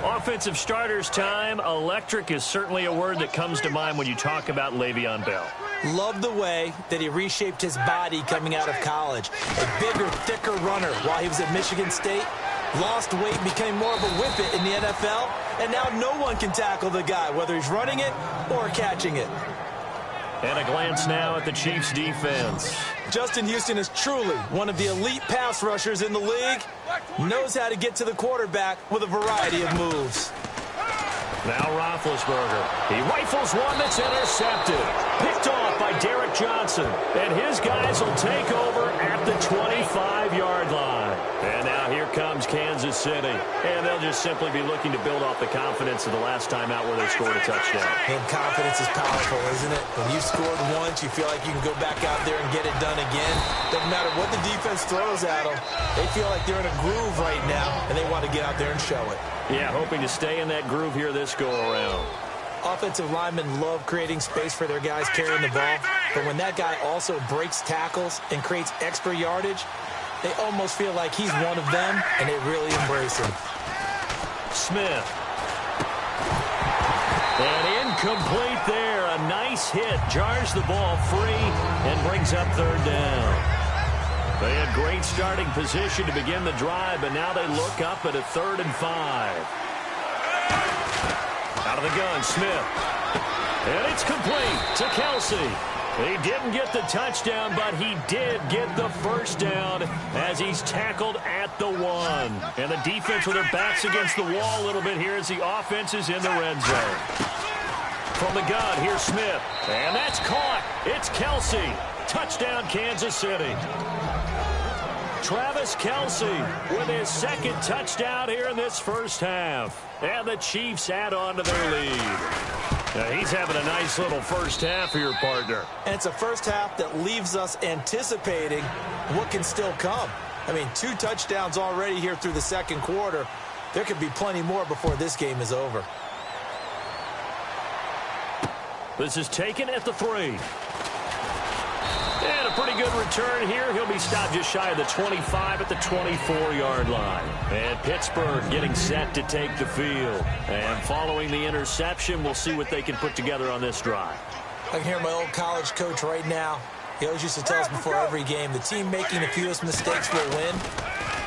Offensive starters time. Electric is certainly a word that comes to mind when you talk about Le'Veon Bell. Love the way that he reshaped his body coming out of college. A bigger, thicker runner while he was at Michigan State. Lost weight, became more of a whippet in the NFL. And now no one can tackle the guy, whether he's running it or catching it. And a glance now at the Chiefs' defense. Justin Houston is truly one of the elite pass rushers in the league. Knows how to get to the quarterback with a variety of moves. Now Roethlisberger. He rifles one that's intercepted. Picked off by Derek Johnson. And his guys will take over at the 25-yard line. And now here comes Kansas City. And they'll just simply be looking to build off the confidence of the last time out where they scored a touchdown. And confidence is powerful, isn't it? When you scored once, you feel like you can go back out there and get it done again. Doesn't matter what the defense throws at them. They feel like they're in a groove right now, and they want to get out there and show it. Yeah, hoping to stay in that groove here this go-around. Offensive linemen love creating space for their guys carrying the ball, but when that guy also breaks tackles and creates extra yardage, they almost feel like he's one of them, and they really embrace him. Smith. And incomplete there. A nice hit. Jars the ball free and brings up third down. They had great starting position to begin the drive, but now they look up at a 3rd and 5. Out of the gun, Smith. And it's complete to Kelce. He didn't get the touchdown, but he did get the first down as he's tackled at the 1. And the defense with their backs against the wall a little bit here as the offense is in the red zone. From the gun, here's Smith. And that's caught. It's Kelce. Touchdown, Kansas City. Travis Kelce with his second touchdown here in this first half. And the Chiefs add on to their lead. Now he's having a nice little first half here, partner. And it's a first half that leaves us anticipating what can still come. I mean, 2 touchdowns already here through the second quarter. There could be plenty more before this game is over. This is taken at the 3. And a pretty good return here. He'll be stopped just shy of the 25 at the 24-yard line. And Pittsburgh getting set to take the field. And following the interception, we'll see what they can put together on this drive. I can hear my old college coach right now. He always used to tell us before every game, the team making the fewest mistakes will win.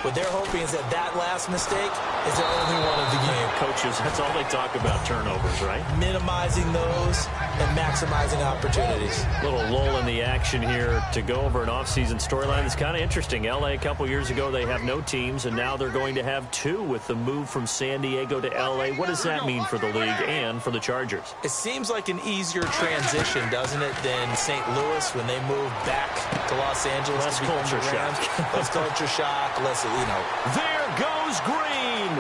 What they're hoping is that that last mistake is their only one of the game. Coaches, that's all they talk about, turnovers, right? Minimizing those and maximizing opportunities. Little lull in the action here to go over an offseason storyline that's kind of interesting. L.A. a couple years ago, they have no teams, and now they're going to have two with the move from San Diego to L.A. What does that mean for the league and for the Chargers? It seems like an easier transition, doesn't it, than St. Louis when they moved back to Los Angeles. Less culture shock. Less culture shock, less, There goes Green.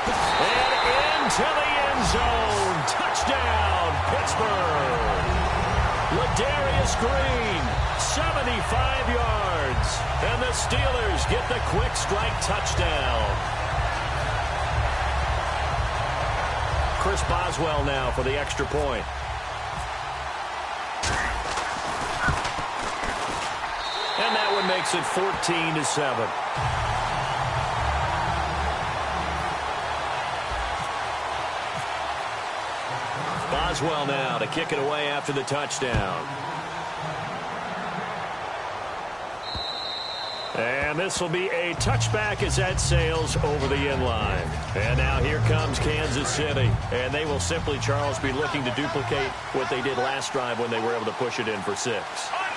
And into the end zone. Touchdown, Pittsburgh. Ladarius Green, 75 yards. And the Steelers get the quick strike touchdown. Chris Boswell now for the extra point. And that one makes it 14-7. Boswell now to kick it away after the touchdown. And this will be a touchback as that sails over the inline. And now here comes Kansas City. And they will simply, Charles, be looking to duplicate what they did last drive when they were able to push it in for 6.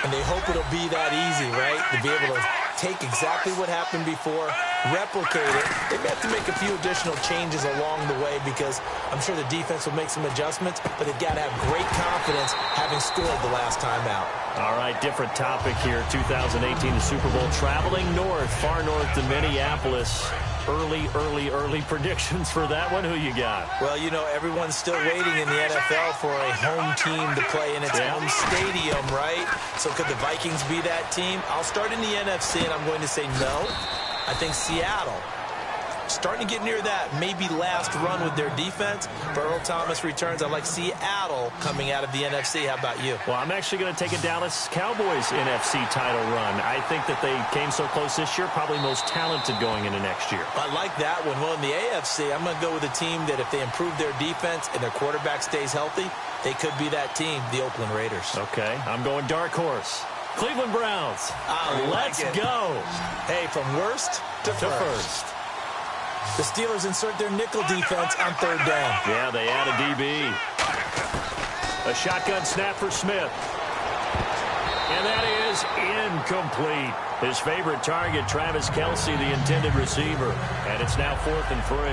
And they hope it'll be that easy, right? To be able to take exactly what happened before, replicate it. They may have to make a few additional changes along the way because I'm sure the defense will make some adjustments, but they've got to have great confidence having scored the last time out. All right, different topic here. 2018, the Super Bowl, traveling north, far north to Minneapolis. Early predictions for that one. Who you got? Well, everyone's still waiting in the NFL for a home team to play in its home stadium, right? So could the Vikings be that team? I'll start in the NFC, and I'm going to say no. I think Seattle, starting to get near that maybe last run with their defense. But Earl Thomas returns. I like Seattle coming out of the NFC. How about you? Well, I'm actually going to take a Dallas Cowboys NFC title run. I think that they came so close this year, probably most talented going into next year. I like that one. Well, in the AFC, I'm going to go with a team that if they improve their defense and their quarterback stays healthy, they could be that team, the Oakland Raiders. Okay, I'm going dark horse. Cleveland Browns. Let's go. Hey, from worst to first. The Steelers insert their nickel defense on 3rd down. Yeah, they add a DB. A shotgun snap for Smith. And that is incomplete. His favorite target, Travis Kelce, the intended receiver. And it's now 4th and 3.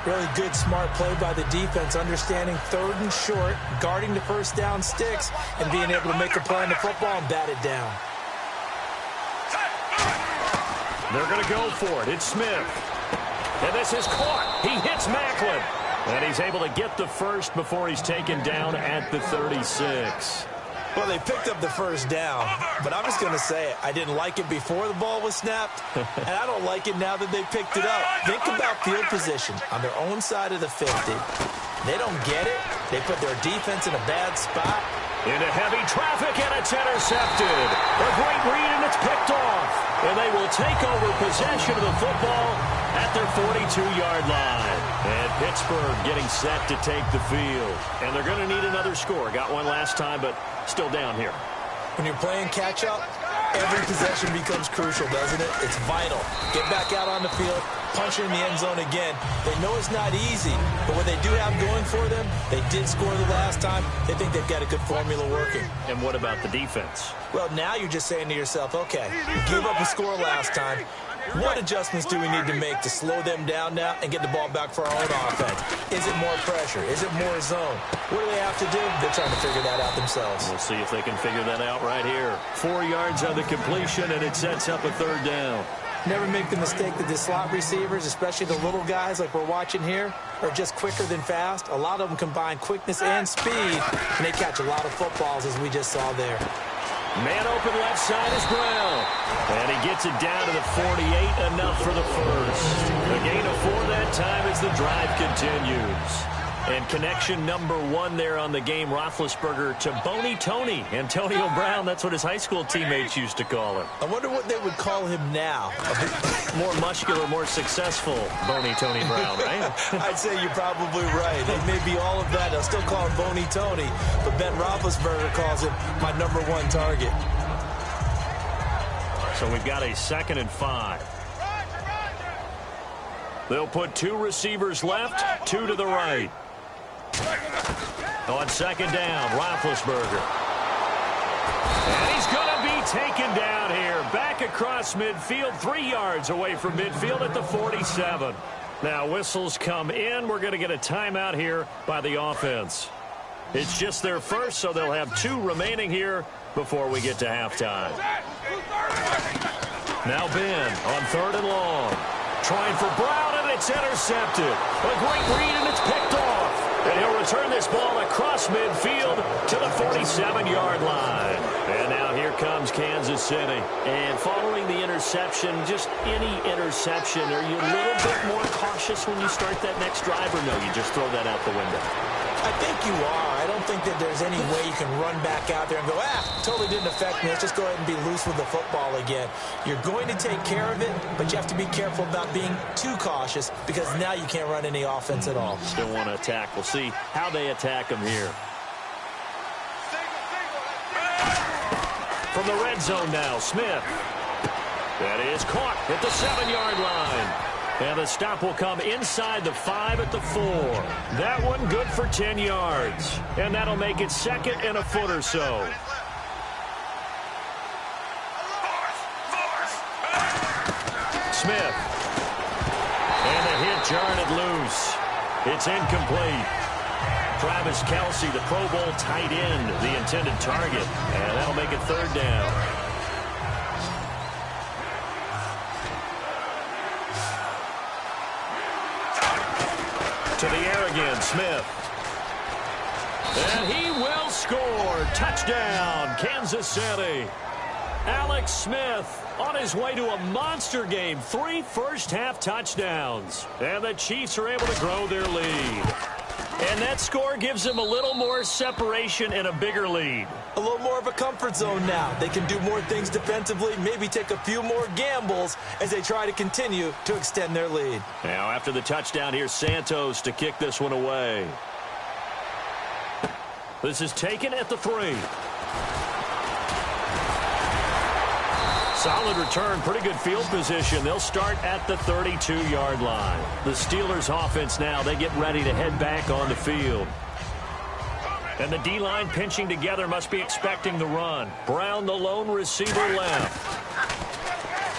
Really good, smart play by the defense, understanding 3rd and short, guarding the first down sticks, and being able to make a play on the football and bat it down. They're going to go for it. It's Smith. And this is caught. He hits Macklin. And he's able to get the first before he's taken down at the 36. Well, they picked up the first down, but I'm just going to say it. I didn't like it before the ball was snapped, and I don't like it now that they picked it up. Think about field position on their own side of the 50. They don't get it. They put their defense in a bad spot. Into heavy traffic, and it's intercepted. A great read, and it's picked off. And they will take over possession of the football at their 42-yard line. And Pittsburgh getting set to take the field. And they're going to need another score. Got one last time, but still down here. When you're playing catch-up, every possession becomes crucial, doesn't it? It's vital. Get back out on the field, punch it in the end zone again. They know it's not easy, but what they do have going for them, they did score the last time. They think they've got a good formula working. And what about the defense? Well, now you're just saying to yourself, okay, we gave up a score last time. What adjustments do we need to make to slow them down now and get the ball back for our own offense? Is it more pressure? Is it more zone? What do they have to do? They're trying to figure that out themselves. We'll see if they can figure that out right here. 4 yards on the completion, and it sets up a 3rd down. Never make the mistake that the slot receivers, especially the little guys like we're watching here, are just quicker than fast. A lot of them combine quickness and speed, and they catch a lot of footballs, as we just saw there. Man open left side is Brown. And he gets it down to the 48, enough for the first. A gain of 4 that time as the drive continues. And connection number 1 there on the game, Roethlisberger to Boney Tony. Antonio Brown, that's what his high school teammates used to call him. I wonder what they would call him now. More muscular, more successful Boney Tony Brown, right? I'd say you're probably right. It may be all of that. They'll still call him Boney Tony, but Ben Roethlisberger calls him my number 1 target. So we've got a 2nd and 5. They'll put 2 receivers left, 2 to the right. On second down, Roethlisberger. And he's going to be taken down here. Back across midfield, 3 yards away from midfield at the 47. Now whistles come in. We're going to get a timeout here by the offense. It's just their first, so they'll have 2 remaining here before we get to halftime. Now Ben on 3rd and long. Trying for Brown, and it's intercepted. A great read, and it's picked off. And he'll return this ball across midfield to the 47-yard line. And now here comes Kansas City. And following the interception, just any interception, are you a little bit more cautious when you start that next drive, or no, you just throw that out the window? I think you are. I don't think that there's any way you can run back out there and go, totally didn't affect me. Let's just go ahead and be loose with the football again. You're going to take care of it, but you have to be careful about being too cautious because now you can't run any offense at all. Still want to attack. We'll see how they attack them here. From the red zone now, Smith. That is caught at the 7-yard line. And the stop will come inside the 5 at the 4. That one good for 10 yards. And that'll make it 2nd and a foot or so. Smith. And the hit jarred it loose. It's incomplete. Travis Kelce, the Pro Bowl tight end, the intended target. And that'll make it 3rd down. To the air again, Smith. And he will score. Touchdown, Kansas City. Alex Smith on his way to a monster game. 3 first-half touchdowns. And the Chiefs are able to grow their lead. And that score gives them a little more separation and a bigger lead. A little more of a comfort zone now. They can do more things defensively, maybe take a few more gambles as they try to continue to extend their lead. Now after the touchdown, here's Santos to kick this one away. This is taken at the 3. Solid return, pretty good field position. They'll start at the 32-yard line. The Steelers offense now, they get ready to head back on the field. And the D-line pinching together must be expecting the run. Brown, the lone receiver left.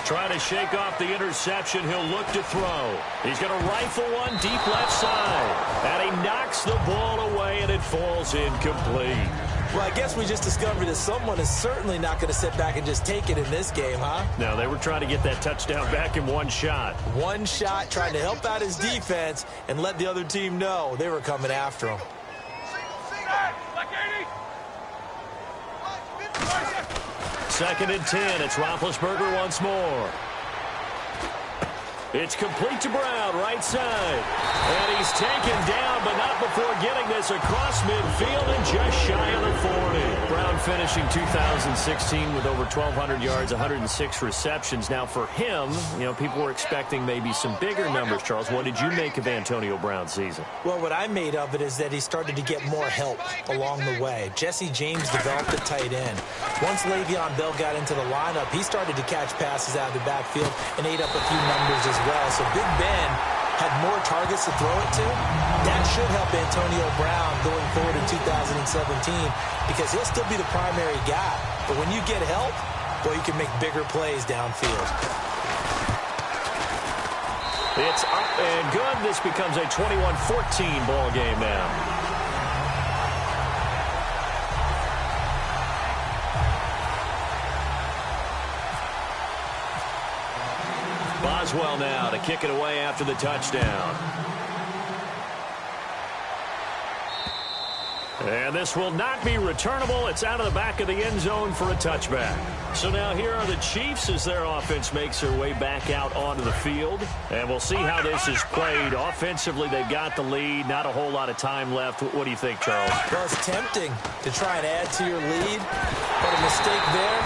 Trying to shake off the interception. He'll look to throw. He's going to rifle one deep left side. And he knocks the ball away, and it falls incomplete. Well, I guess we just discovered that someone is certainly not going to sit back and just take it in this game, huh? No, they were trying to get that touchdown back in one shot. One shot, trying to help out his defense and let the other team know they were coming after him. Second and 10. It's Roethlisberger once more. It's complete to Brown, right side. And he's taken down, but not before getting this across midfield and just shy of the 40. Brown finishing 2016 with over 1,200 yards, 106 receptions. Now for him, you know, people were expecting maybe some bigger numbers, Charles. What did you make of Antonio Brown's season? Well, what I made of it is that he started to get more help along the way. Jesse James developed at tight end. Once Le'Veon Bell got into the lineup, he started to catch passes out of the backfield and ate up a few numbers as well. So Big Ben had more targets to throw it to. That should help Antonio Brown going forward in 2017 because he'll still be the primary guy. But when you get help, well, you can make bigger plays downfield. It's up and good. This becomes a 21-14 ball game now. Boswell now to kick it away after the touchdown. And this will not be returnable. It's out of the back of the end zone for a touchback. So now here are the Chiefs as their offense makes their way back out onto the field. And we'll see how this is played. Offensively, they've got the lead. Not a whole lot of time left. What do you think, Charles? Well, it's tempting to try and add to your lead, but a mistake there,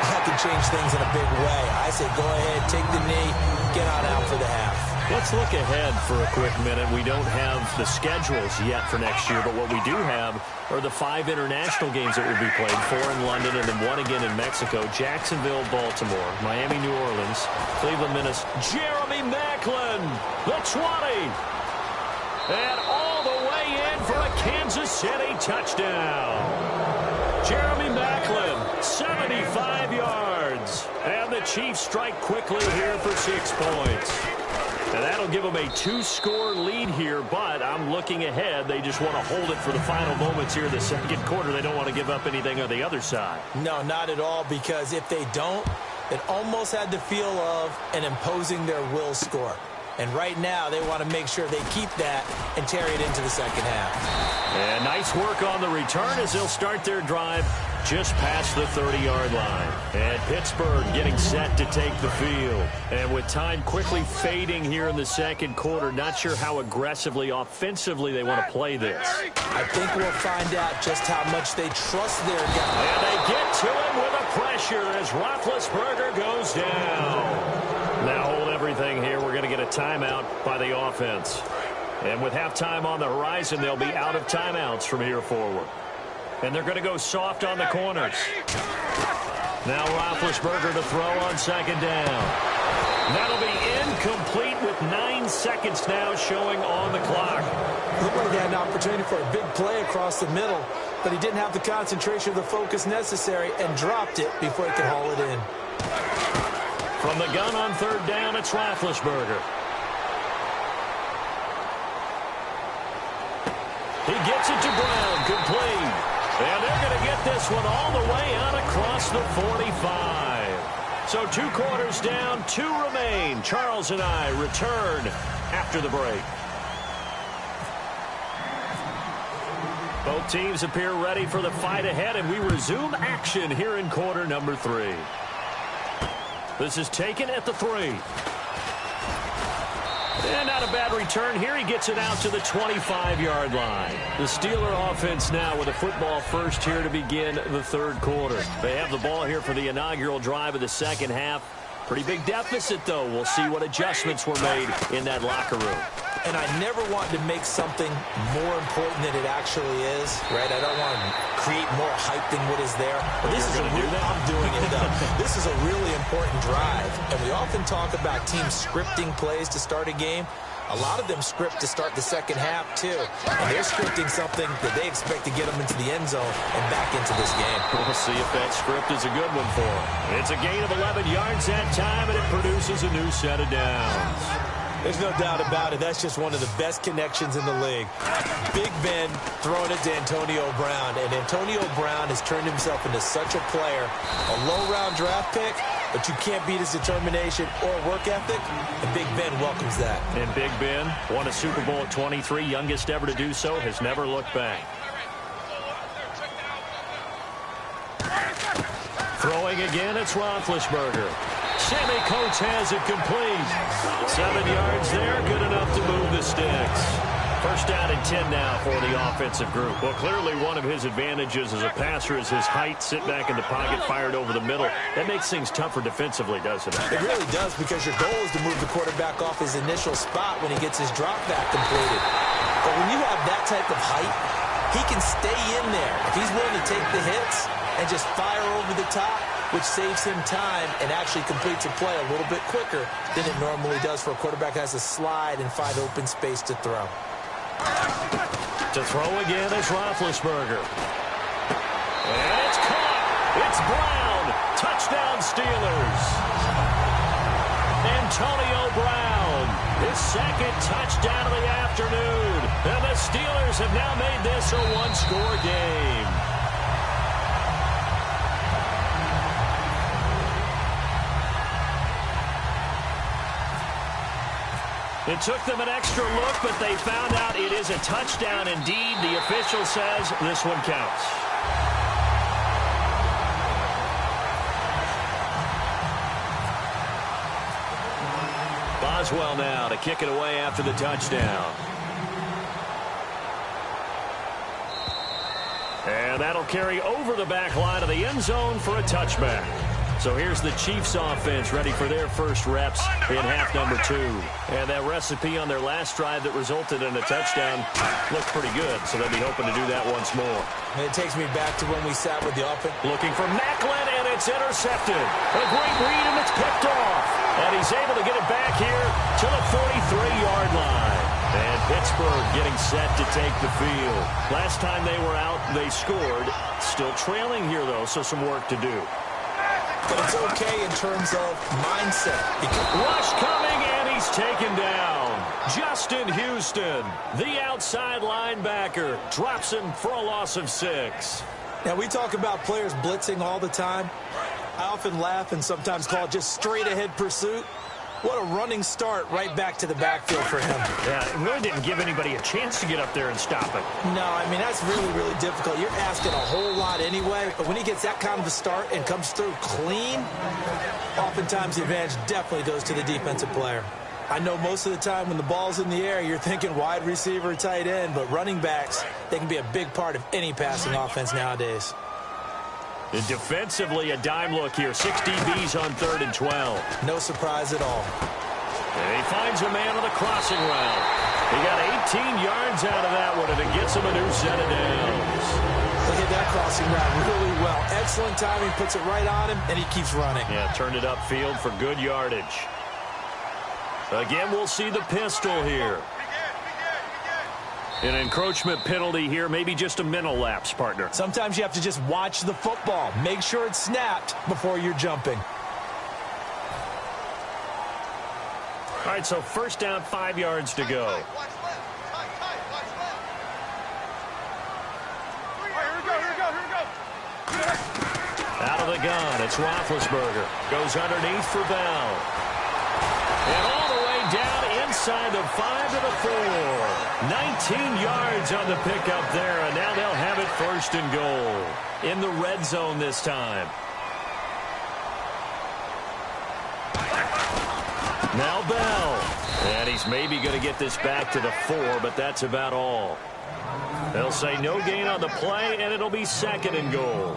that can change things in a big way. I say go ahead, take the knee, get on out for the half. Let's look ahead for a quick minute. We don't have the schedules yet for next year, but what we do have are the 5 international games that will be played, 4 in London and then 1 again in Mexico. Jacksonville, Baltimore, Miami, New Orleans, Cleveland, Minnesota. Jeremy Maclin, the 20. And all the way in for a Kansas City touchdown. Jeremy Maclin, 75 yards. And the Chiefs strike quickly here for 6 points. And that'll give them a 2-score lead here, but I'm looking ahead. They just want to hold it for the final moments here in the second quarter. They don't want to give up anything on the other side. No, not at all, because if they don't, it almost had the feel of an imposing their will score. And right now, they want to make sure they keep that and carry it into the second half. And nice work on the return as they'll start their drive just past the 30-yard line. And Pittsburgh getting set to take the field. And with time quickly fading here in the second quarter, not sure how aggressively, offensively they want to play this. I think we'll find out just how much they trust their guy. And they get to him with a pressure as Roethlisberger goes down. Now hold everything here. We're going to get a timeout by the offense. And with halftime on the horizon, they'll be out of timeouts from here forward. And they're going to go soft on the corners. Now Roethlisberger to throw on second down. That'll be incomplete with 9 seconds now showing on the clock. Looked like he had an opportunity for a big play across the middle, but he didn't have the concentration or the focus necessary and dropped it before he could haul it in. From the gun on third down, it's Roethlisberger. He gets it to Brown, complete. And they're going to get this one all the way out across the 45. So 2 quarters down, 2 remain. Charles and I return after the break. Both teams appear ready for the fight ahead, and we resume action here in quarter number 3. This is taken at the 3. And not a bad return here. He gets it out to the 25-yard line. The Steeler offense now with a football first here to begin the third quarter. They have the ball here for the inaugural drive of the second half. Pretty big deficit, though. We'll see what adjustments were made in that locker room. And I never want to make something more important than it actually is, right? I don't want to create more hype than what is there. But this is I'm doing it, though. This is a really important drive. And we often talk about teams scripting plays to start a game. A lot of them script to start the second half, too. And they're scripting something that they expect to get them into the end zone and back into this game. We'll see if that script is a good one for them. It's a gain of 11 yards that time, and it produces a new set of downs. There's no doubt about it. That's just one of the best connections in the league. Big Ben throwing it to Antonio Brown. And Antonio Brown has turned himself into such a player. A low-round draft pick, but you can't beat his determination or work ethic. And Big Ben welcomes that. And Big Ben won a Super Bowl at 23, youngest ever to do so, has never looked back. Throwing again, it's Roethlisberger. Sammy Coates has it complete. 7 yards there, good enough to move the sticks. First down and 10 now for the offensive group. Well, clearly one of his advantages as a passer is his height, sit back in the pocket, fired over the middle. That makes things tougher defensively, doesn't it? It really does, because your goal is to move the quarterback off his initial spot when he gets his drop back completed. But when you have that type of height, he can stay in there. If he's willing to take the hits and just fire over the top, which saves him time and actually completes a play a little bit quicker than it normally does for a quarterback who has to slide and find open space to throw. To throw again is Roethlisberger. And it's caught. It's Brown. Touchdown Steelers. Antonio Brown, his second touchdown of the afternoon. And the Steelers have now made this a one-score game. It took them an extra look, but they found out it is a touchdown indeed. The official says this one counts. Boswell now to kick it away after the touchdown. And that'll carry over the back line of the end zone for a touchback. So here's the Chiefs offense ready for their first reps in half number 2. And that recipe on their last drive that resulted in a touchdown looked pretty good, so they'll be hoping to do that once more. And it takes me back to when we sat with the offense. Looking for Macklin, and it's intercepted. A great read, and it's picked off. And he's able to get it back here to the 43-yard line. And Pittsburgh getting set to take the field. Last time they were out, they scored. Still trailing here, though, so some work to do. But it's okay in terms of mindset. Rush coming, and he's taken down. Justin Houston, the outside linebacker, drops him for a loss of 6. Now, we talk about players blitzing all the time. I often laugh and sometimes call it just straight-ahead pursuit. What a running start right back to the backfield for him. Yeah, it really didn't give anybody a chance to get up there and stop it. No, I mean, that's really, really difficult. You're asking a whole lot anyway, but when he gets that kind of a start and comes through clean, oftentimes the advantage definitely goes to the defensive player. I know most of the time when the ball's in the air, you're thinking wide receiver, tight end, but running backs, they can be a big part of any passing offense nowadays. And defensively, a dime look here. 6 DBs on 3rd and 12. No surprise at all. And he finds a man on the crossing route. He got 18 yards out of that one, and it gets him a new set of downs. Look at that crossing route really well. Excellent timing, puts it right on him, and he keeps running. Yeah, turned it upfield for good yardage. Again, we'll see the pistol here. An encroachment penalty here, maybe just a mental lapse, partner. Sometimes you have to just watch the football. Make sure it's snapped before you're jumping. All right, so first down, 5 yards to go. Out of the gun, it's Roethlisberger. Goes underneath for Bell. And all the way down inside the 5 to the 4. 19 yards on the pickup there, and now they'll have it 1st and goal. In the red zone this time. Now Bell. And he's maybe going to get this back to the 4, but that's about all. They'll say no gain on the play, and it'll be 2nd and goal.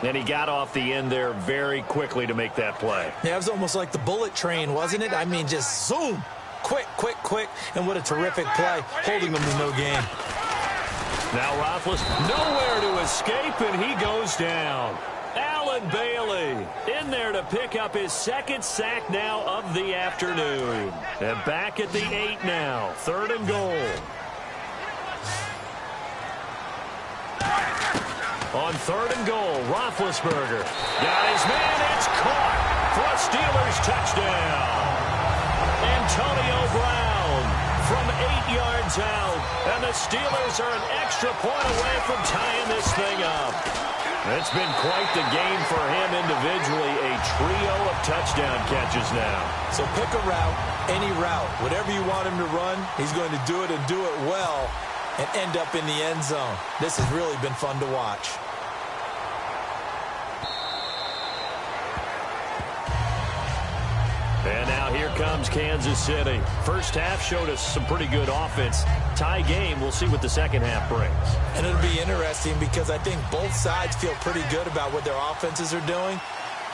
And he got off the end there very quickly to make that play. Yeah, it was almost like the bullet train, wasn't it? I mean, just zoom. Quick, quick, quick. And what a terrific play, holding them to no gain. Now Roethlisberger nowhere to escape, and he goes down. Allen Bailey in there to pick up his 2nd sack now of the afternoon. And back at the 8 now. 3rd and goal. On 3rd and goal, Roethlisberger got his man. It's caught for a Steelers touchdown. Antonio Brown from 8 yards out. And the Steelers are an extra point away from tying this thing up. It's been quite the game for him individually. A trio of touchdown catches now. So pick a route, any route. Whatever you want him to run, he's going to do it and do it well and end up in the end zone. This has really been fun to watch. And now here comes Kansas City. First half showed us some pretty good offense. Tie game, we'll see what the second half brings. And it'll be interesting because I think both sides feel pretty good about what their offenses are doing.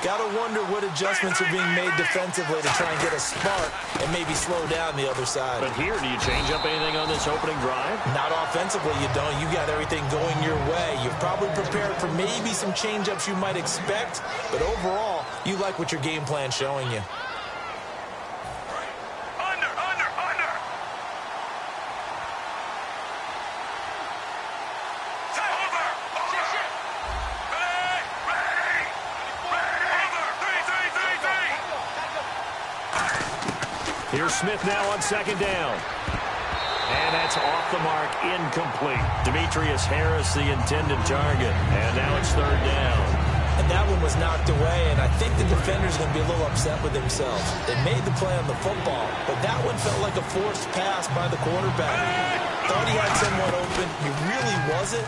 Got to wonder what adjustments are being made defensively to try and get a spark and maybe slow down the other side. But here, do you change up anything on this opening drive? Not offensively, you don't. You got everything going your way. You've probably prepared for maybe some change-ups you might expect, but overall, you like what your game plan's showing you. Here's Smith now on 2nd down. And that's off the mark, incomplete. Demetrius Harris, the intended target. And now it's 3rd down. And that one was knocked away, and I think the defender's going to be a little upset with themselves. They made the play on the football, but that one felt like a forced pass by the quarterback. Thought he had someone open. He really wasn't.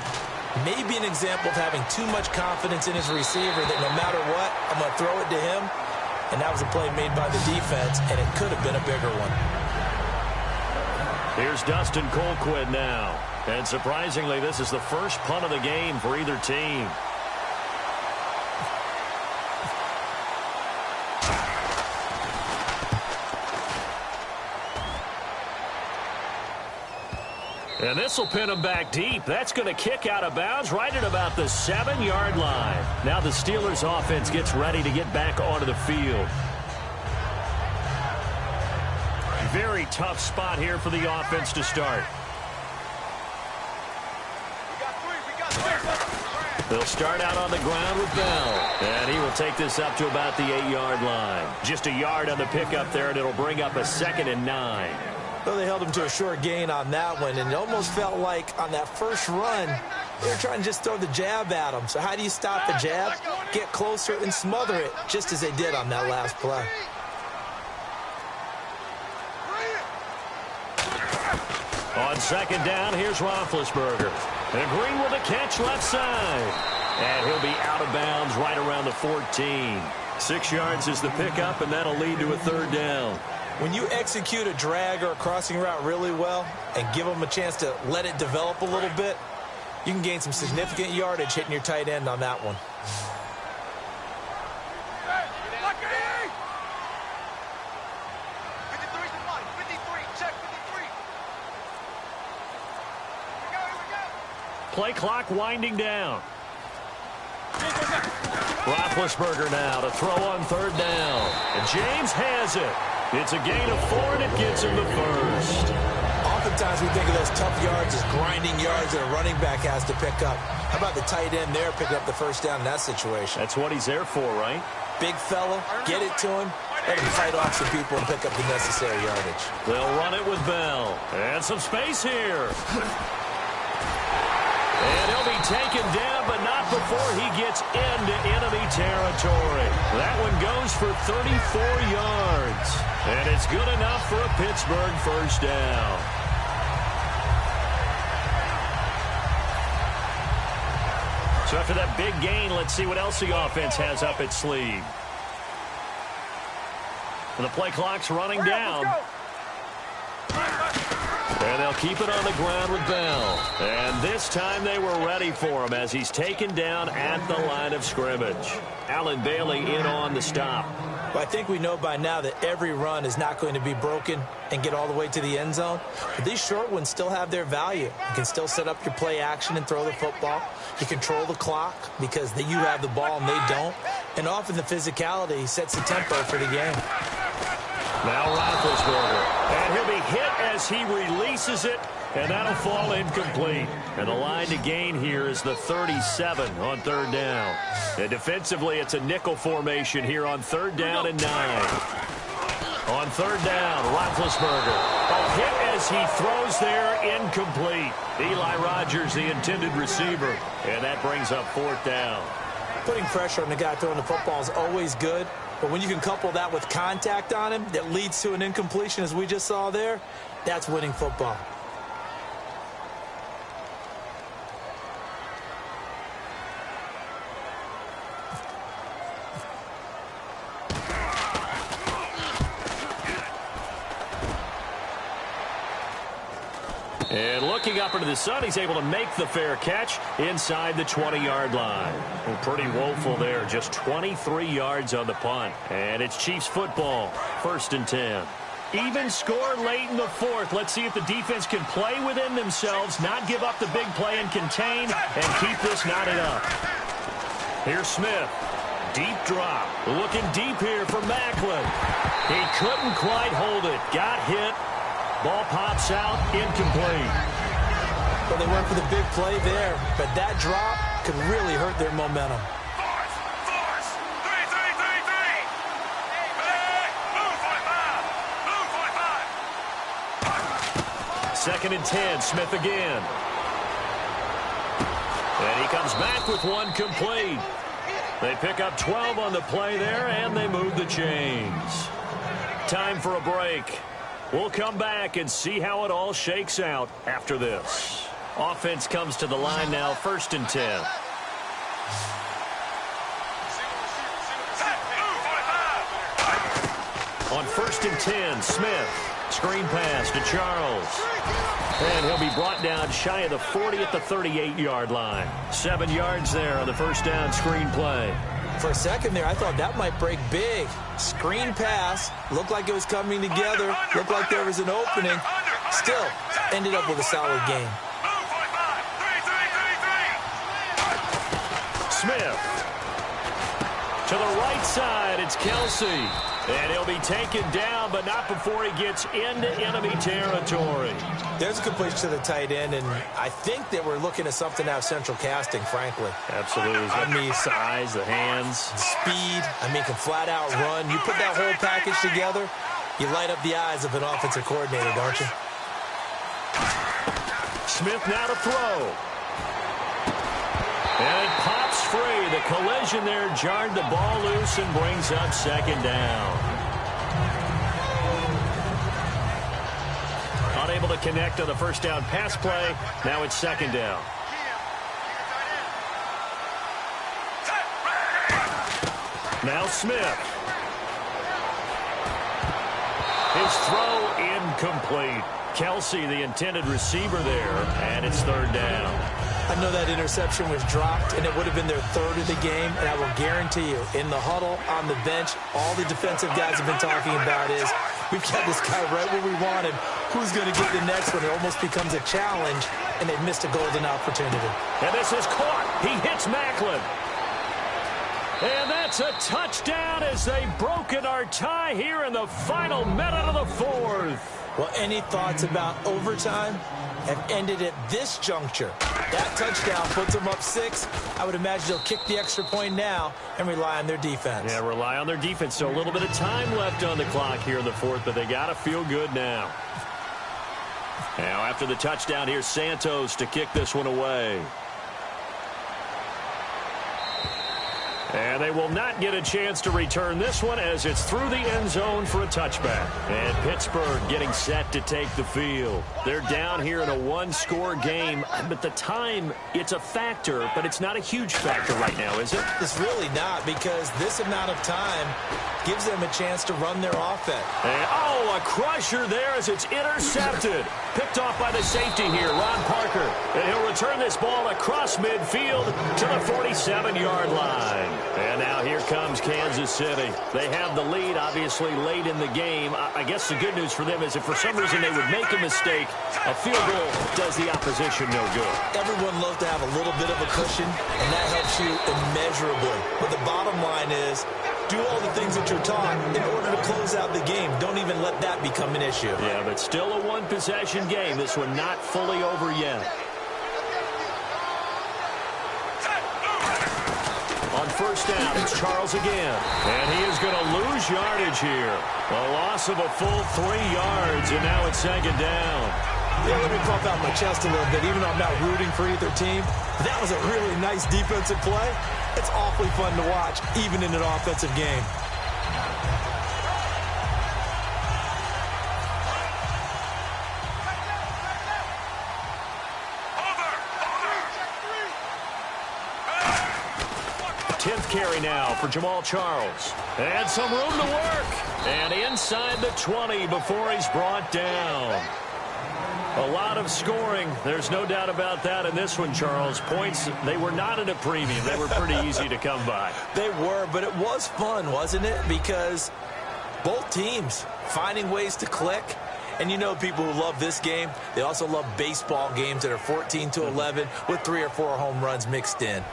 Maybe an example of having too much confidence in his receiver that no matter what, I'm going to throw it to him. And that was a play made by the defense, and it could have been a bigger one. Here's Dustin Colquitt now. And surprisingly, this is the first punt of the game for either team. And this will pin him back deep. That's going to kick out of bounds right at about the 7-yard line. Now the Steelers offense gets ready to get back onto the field. Very tough spot here for the offense to start. They'll start out on the ground with Bell. And he will take this up to about the 8-yard line. Just a yard on the pickup there, and it'll bring up a 2nd and 9. Well, they held him to a short gain on that one, and it almost felt like on that first run, they were trying to just throw the jab at him. So how do you stop the jab? Get closer and smother it, just as they did on that last play. On 2nd down, here's Roethlisberger. And Green with a catch left side. And he'll be out of bounds right around the 14. 6 yards is the pickup, and that'll lead to a 3rd down. When you execute a drag or a crossing route really well and give them a chance to let it develop a little bit, you can gain some significant yardage hitting your tight end on that one. Play clock winding down. Roethlisberger now to throw on 3rd down. And James has it. It's a gain of 4, and it gets him the first. Oftentimes we think of those tough yards as grinding yards that a running back has to pick up. How about the tight end there picking up the first down in that situation? That's what he's there for, right? Big fella, get it to him, let him fight off some people and pick up the necessary yardage. They'll run it with Bell. And some space here. And he'll be taken down, but not before he gets into enemy territory. That one goes for 34 yards. And it's good enough for a Pittsburgh first down. So after that big gain, let's see what else the offense has up its sleeve. And the play clock's running down. And they'll keep it on the ground with Bell. And this time they were ready for him as he's taken down at the line of scrimmage. Allen Bailey in on the stop. Well, I think we know by now that every run is not going to be broken and get all the way to the end zone. But these short ones still have their value. You can still set up your play action and throw the football. You control the clock because you have the ball and they don't. And often the physicality sets the tempo for the game. Now Roethlisberger. And he'll be hit as he releases it. And that'll fall incomplete. And the line to gain here is the 37 on 3rd down. And defensively, it's a nickel formation here on 3rd down and 9. On 3rd down, Roethlisberger. A hit as he throws there, incomplete. Eli Rogers, the intended receiver. And that brings up 4th down. Putting pressure on the guy throwing the football is always good. But when you can couple that with contact on him that leads to an incompletion, as we just saw there, that's winning football. And looking up into the sun, he's able to make the fair catch inside the 20-yard line. Well, pretty woeful there. Just 23 yards on the punt. And it's Chiefs football. 1st and 10. Even score late in the 4th. Let's see if the defense can play within themselves, not give up the big play and contain, and keep this knotted up. Here's Smith. Deep drop. Looking deep here for Macklin. He couldn't quite hold it. Got hit. Ball pops out, incomplete. Well, they went for the big play there, but that drop could really hurt their momentum. Force. 3, 3, 3, 3. Move 45. 2nd and 10, Smith again. And he comes back with one complete. They pick up 12 on the play there, and they move the chains. Time for a break. We'll come back and see how it all shakes out after this. Offense comes to the line now, 1st and 10. On 1st and 10, Smith. Screen pass to Charles. And he'll be brought down shy of the 40 at the 38-yard line. 7 yards there on the first down screen play. For a second there, I thought that might break big. Screen pass. Looked like it was coming together. Looked like there was an opening. Still, ended up with a solid game. Move, 45. 3. Smith. To the right side, it's Kelsey. And he'll be taken down, but not before he gets into enemy territory. There's a completion to the tight end, and I think that we're looking at something out of central casting, frankly. Absolutely. I mean, size, the hands. Speed, can flat out run. You put that whole package together, you light up the eyes of an offensive coordinator, don't you? Smith now to throw. And it pops free. The collision there jarred the ball loose and brings up second down. Unable to connect on the first down pass play. Now it's second down. Now Smith. His throw incomplete. Kelsey, the intended receiver there, and it's third down. I know that interception was dropped, and it would have been their third of the game, and I will guarantee you, in the huddle, on the bench, all the defensive guys have been talking about is, we've got this guy right where we want him. Who's going to get the next one? It almost becomes a challenge, and they've missed a golden opportunity. And this is caught. He hits Macklin. And that's a touchdown as they've broken our tie here in the final minute of the fourth. Well, any thoughts about overtime have ended at this juncture. That touchdown puts them up 6. I would imagine they'll kick the extra point now and rely on their defense. Yeah, rely on their defense. So a little bit of time left on the clock here in the fourth, but they got to feel good now. Now after the touchdown, here's Santos to kick this one away. And they will not get a chance to return this one as it's through the end zone for a touchback. And Pittsburgh getting set to take the field. They're down here in a one-score game, but the time, it's a factor, but it's not a huge factor right now, is it? It's really not, because this amount of time gives them a chance to run their offense. And, a crusher there as it's intercepted. Picked off by the safety here, Ron Parker. And he'll return this ball across midfield to the 47-yard line. And now here comes Kansas City. They have the lead, obviously, late in the game. I guess the good news for them is if for some reason they would make a mistake, a field goal does the opposition no good. Everyone loves to have a little bit of a cushion, and that helps you immeasurably. But the bottom line is, do all the things that you're taught in order to close out the game. Don't even let that become an issue. Yeah, but still a one-possession game. This one not fully over yet. On first down, it's Charles again. And he is going to lose yardage here. A loss of a full 3 yards, and now it's second down. Yeah, let me pump out my chest a little bit, even though I'm not rooting for either team. That was a really nice defensive play. It's awfully fun to watch, even in an offensive game. Tenth carry now for Jamal Charles. And some room to work. And inside the 20 before he's brought down. A lot of scoring. There's no doubt about that in this one, Charles. Points, they were not at a premium. They were pretty easy to come by. They were, but it was fun, wasn't it? Because both teams finding ways to click. And you know people who love this game, they also love baseball games that are 14-11 with 3 or 4 home runs mixed in.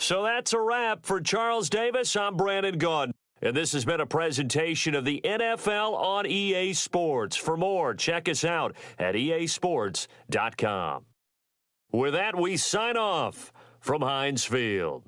So that's a wrap for Charles Davis. I'm Brandon Gaudin. And this has been a presentation of the NFL on EA Sports. For more, check us out at easports.com. With that, we sign off from Heinz Field.